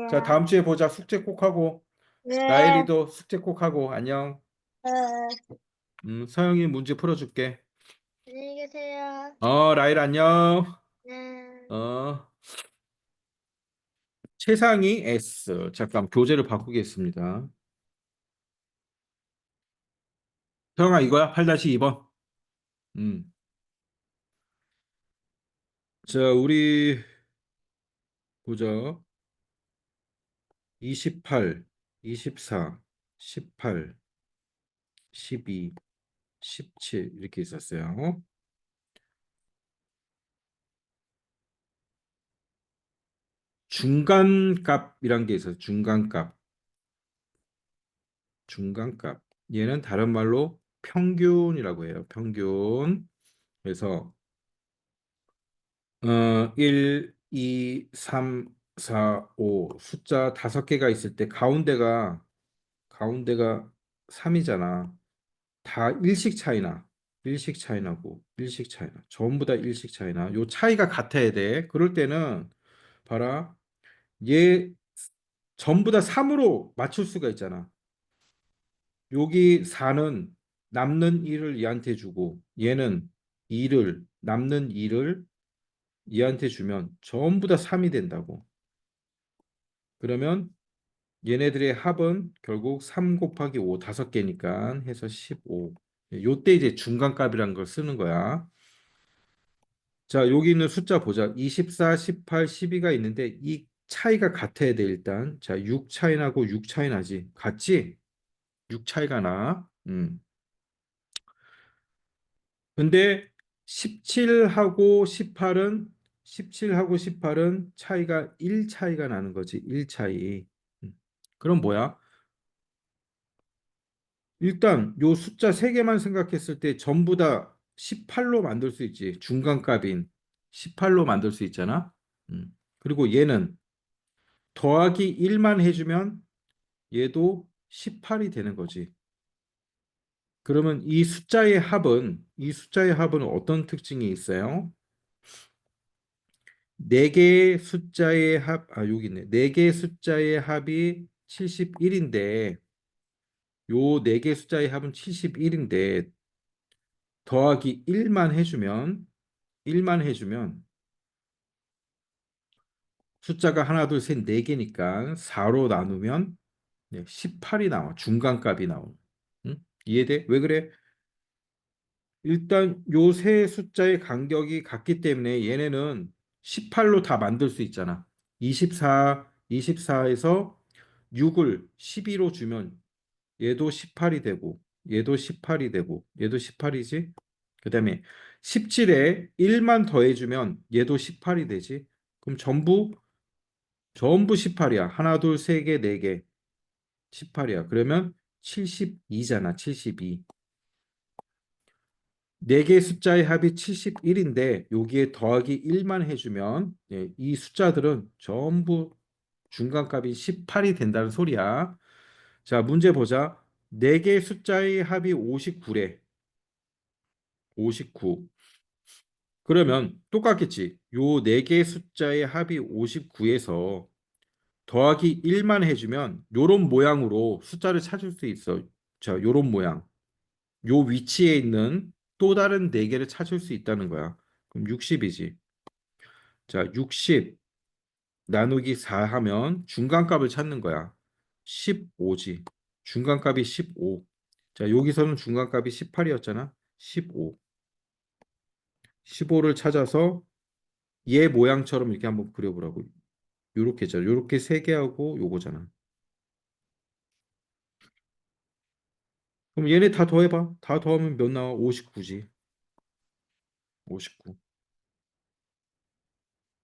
자, 예, 다음 주에 보자. 숙제 꼭 하고. 예, 라일이도 숙제 꼭 하고. 안녕. 예. 서영이 문제 풀어줄게. 안녕히 계세요. 라일 안녕. 네. 어, 최상위 S. 잠깐 교재를 바꾸겠습니다. 서영아 이거야? 8-2번. 음. 자, 우리 보자. 28, 24, 18, 12, 17 이렇게 있었어요. 중간값이란 게 있어요. 중간값. 중간값. 얘는 다른 말로 평균이라고 해요. 평균. 그래서 1, 2, 3, 4, 5 숫자 5개가 있을 때 가운데가 3이잖아. 다 일식 차이나. 일식 차이나고 일식 차이나. 전부 다 일식 차이나. 요 차이가 같아야 돼. 그럴 때는 봐라. 얘 전부 다 3으로 맞출 수가 있잖아. 여기 4는 남는 1을 얘한테 주고 얘는 2를 남는 2를 얘한테 주면 전부 다 3이 된다고. 그러면 얘네들의 합은 결국 3 곱하기 5 5개니까 해서 15. 요때 이제 중간값이라는 걸 쓰는 거야. 자, 여기 있는 숫자 보자. 24, 18, 12가 있는데 이 차이가 같아야 돼, 일단. 자, 6 차이 나고 6 차이 나지. 같지? 6 차이가 나. 근데 17하고 18은 차이가 1 차이가 나는 거지. 1 차이. 음. 그럼 뭐야? 일단 요 숫자 세 개만 생각했을 때 전부 다 18로 만들 수 있지. 중간값인 18로 만들 수 있잖아. 그리고 얘는 더하기 1만 해주면 얘도 18이 되는 거지. 그러면 이 숫자의 합은 어떤 특징이 있어요? 네 개의 숫자의 합, 여기 있네. 네 개의 숫자의 합이 71인데, 요 네 개 숫자의 합은 71인데, 더하기 1만 해주면, 숫자가 하나, 둘, 셋, 네 개니까 4로 나누면 18이 나와. 중간값이 나와. 응? 이해돼? 왜 그래? 일단 요 세 숫자의 간격이 같기 때문에 얘네는 18로 다 만들 수 있잖아. 24에서 6을 12로 주면 얘도 18이 되고 얘도 18이 되고 얘도 18이지. 그다음에 17에 1만 더해주면 얘도 18이 되지. 그럼 전부 18이야. 하나, 둘, 세 개, 네 개. 18이야. 그러면 72잖아. 72. 네 개의 숫자의 합이 71인데 여기에 더하기 1만 해주면 이 숫자들은 전부 중간값이 18이 된다는 소리야. 자, 문제 보자. 네 개의 숫자의 합이 59래. 59. 그러면 똑같겠지. 요 네 개의 숫자의 합이 59에서 더하기 1만 해주면 요런 모양으로 숫자를 찾을 수 있어. 자, 요런 모양. 요 위치에 있는 또 다른 네 개를 찾을 수 있다는 거야. 그럼 60이지. 자, 60 나누기 4 하면 중간값을 찾는 거야. 15지. 중간값이 15. 자, 여기서는 중간값이 18이었잖아. 15. 15를 찾아서 얘 모양처럼 이렇게 한번 그려보라고. 요렇게잖아. 요렇게 세 개하고 요거잖아. 그럼 얘네 다 더해봐. 다 더하면 몇 나와? 59지. 59.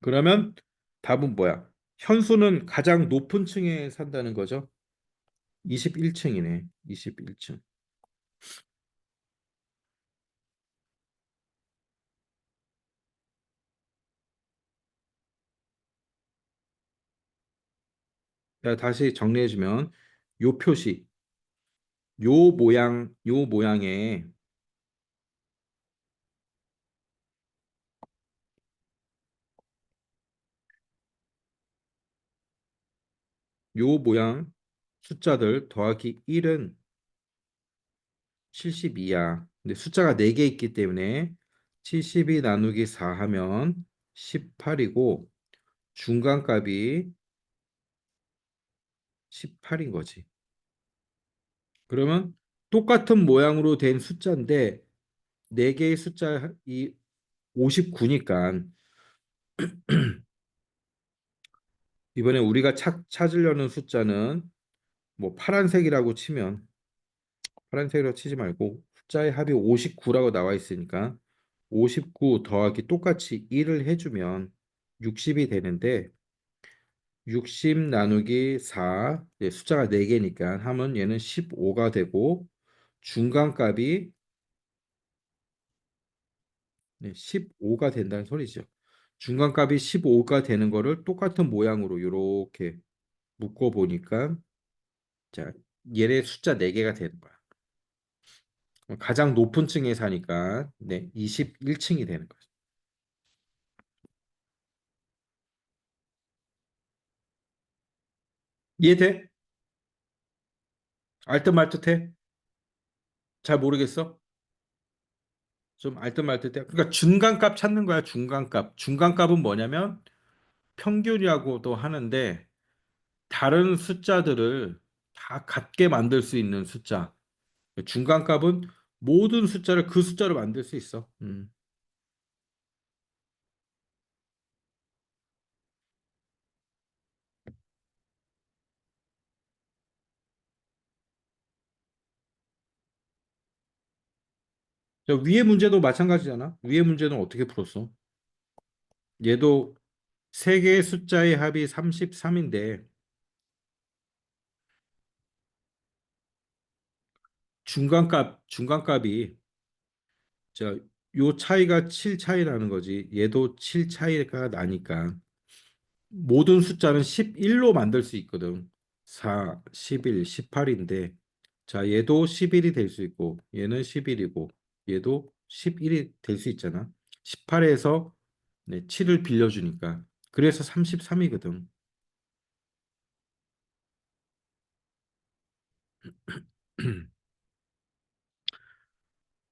그러면 답은 뭐야? 현수는 가장 높은 층에 산다는 거죠. 21층이네. 21층. 자, 다시 정리해주면 요 표시, 요 모양에 요 모양 숫자들 더하기 1은 72야. 근데 숫자가 4개 있기 때문에 72 나누기 4 하면 18이고 중간값이 18인 거지. 그러면 똑같은 모양으로 된 숫자인데 4개의 숫자 이 59니까 이번에 우리가 찾으려는 숫자는 뭐 파란색이라고 치지 말고 숫자의 합이 59라고 나와 있으니까 59 더하기 똑같이 1을 해주면 60이 되는데 60 나누기 4 숫자가 4개니까 하면 얘는 15가 되고 중간값이 15가 된다는 소리죠. 중간값이 15가 되는 거를 똑같은 모양으로 이렇게 묶어 보니까 자, 얘네 숫자 4개가 되는 거야. 가장 높은 층에 사니까 21층이 되는 거죠. 이해돼? 알듯말듯해? 잘 모르겠어? 좀 알듯말듯해? 그러니까 중간값 찾는 거야, 중간값. 중간값은 뭐냐면 평균이라고도 하는데 다른 숫자들을 다 같게 만들 수 있는 숫자. 중간값은 모든 숫자를 그 숫자로 만들 수 있어. 저 위의 문제도 마찬가지잖아. 위의 문제는 어떻게 풀었어? 얘도 세 개의 숫자의 합이 33인데 중간값이 자, 요 차이가 7 차이 나는 거지. 얘도 7 차이가 나니까 모든 숫자는 11로 만들 수 있거든. 4, 11, 18인데 자, 얘도 11이 될 수 있고 얘는 11이고 얘도 11이 될 수 있잖아. 18에서 네, 7을 빌려주니까 그래서 33이거든.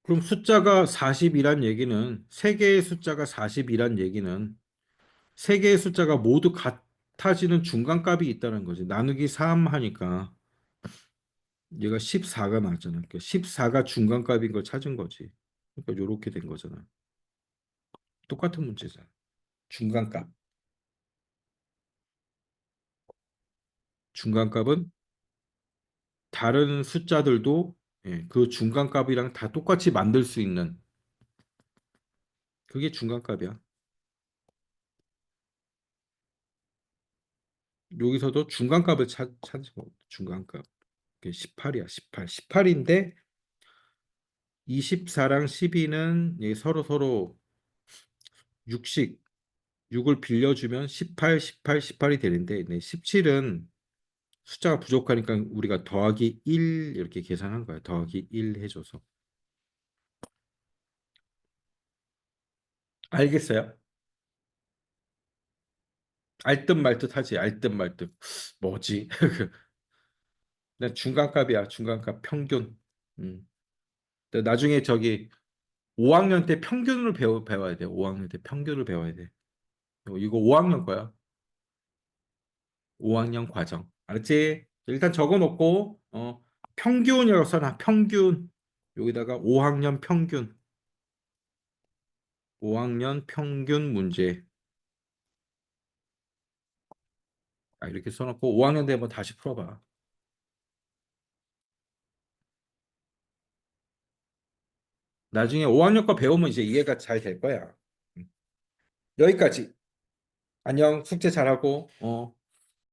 그럼 숫자가 40이란 얘기는 세 개의 숫자가 40이란 얘기는 세 개의 숫자가 모두 같아지는 중간값이 있다는 거지. 나누기 3 하니까 얘가 14가 나왔잖아. 그러니까 14가 중간값인 걸 찾은 거지. 그러니까 요렇게 된 거잖아. 똑같은 문제잖아. 중간값. 중간값은 다른 숫자들도 예, 그 중간값이랑 다 똑같이 만들 수 있는 그게 중간값이야. 여기서도 중간값을 찾은 거. 중간값. 그게 18이야. 18. 18인데 24랑 12는 서로 6씩 6을 빌려주면 18, 18, 18이 되는데 네, 17은 숫자가 부족하니까 우리가 더하기 1 이렇게 계산한 거야. 더하기 1 해줘서. 알겠어요? 알듯 말듯 하지. 알듯 말듯. 뭐지? 그냥 중간값이야. 중간값 평균. 음. 근데 나중에 저기 5학년 때 평균을 배워야 돼. 5학년 때 평균을 배워야 돼. 이거 5학년 거야. 5학년 과정. 알았지? 일단 적어 놓고 평균이라고 써놔. 평균. 여기다가 5학년 평균. 5학년 평균 문제. 이렇게 써놓고 5학년 되면 다시 풀어봐. 나중에 5학년 거 배우면 이제 이해가 잘 될 거야. 여기까지. 안녕. 숙제 잘하고.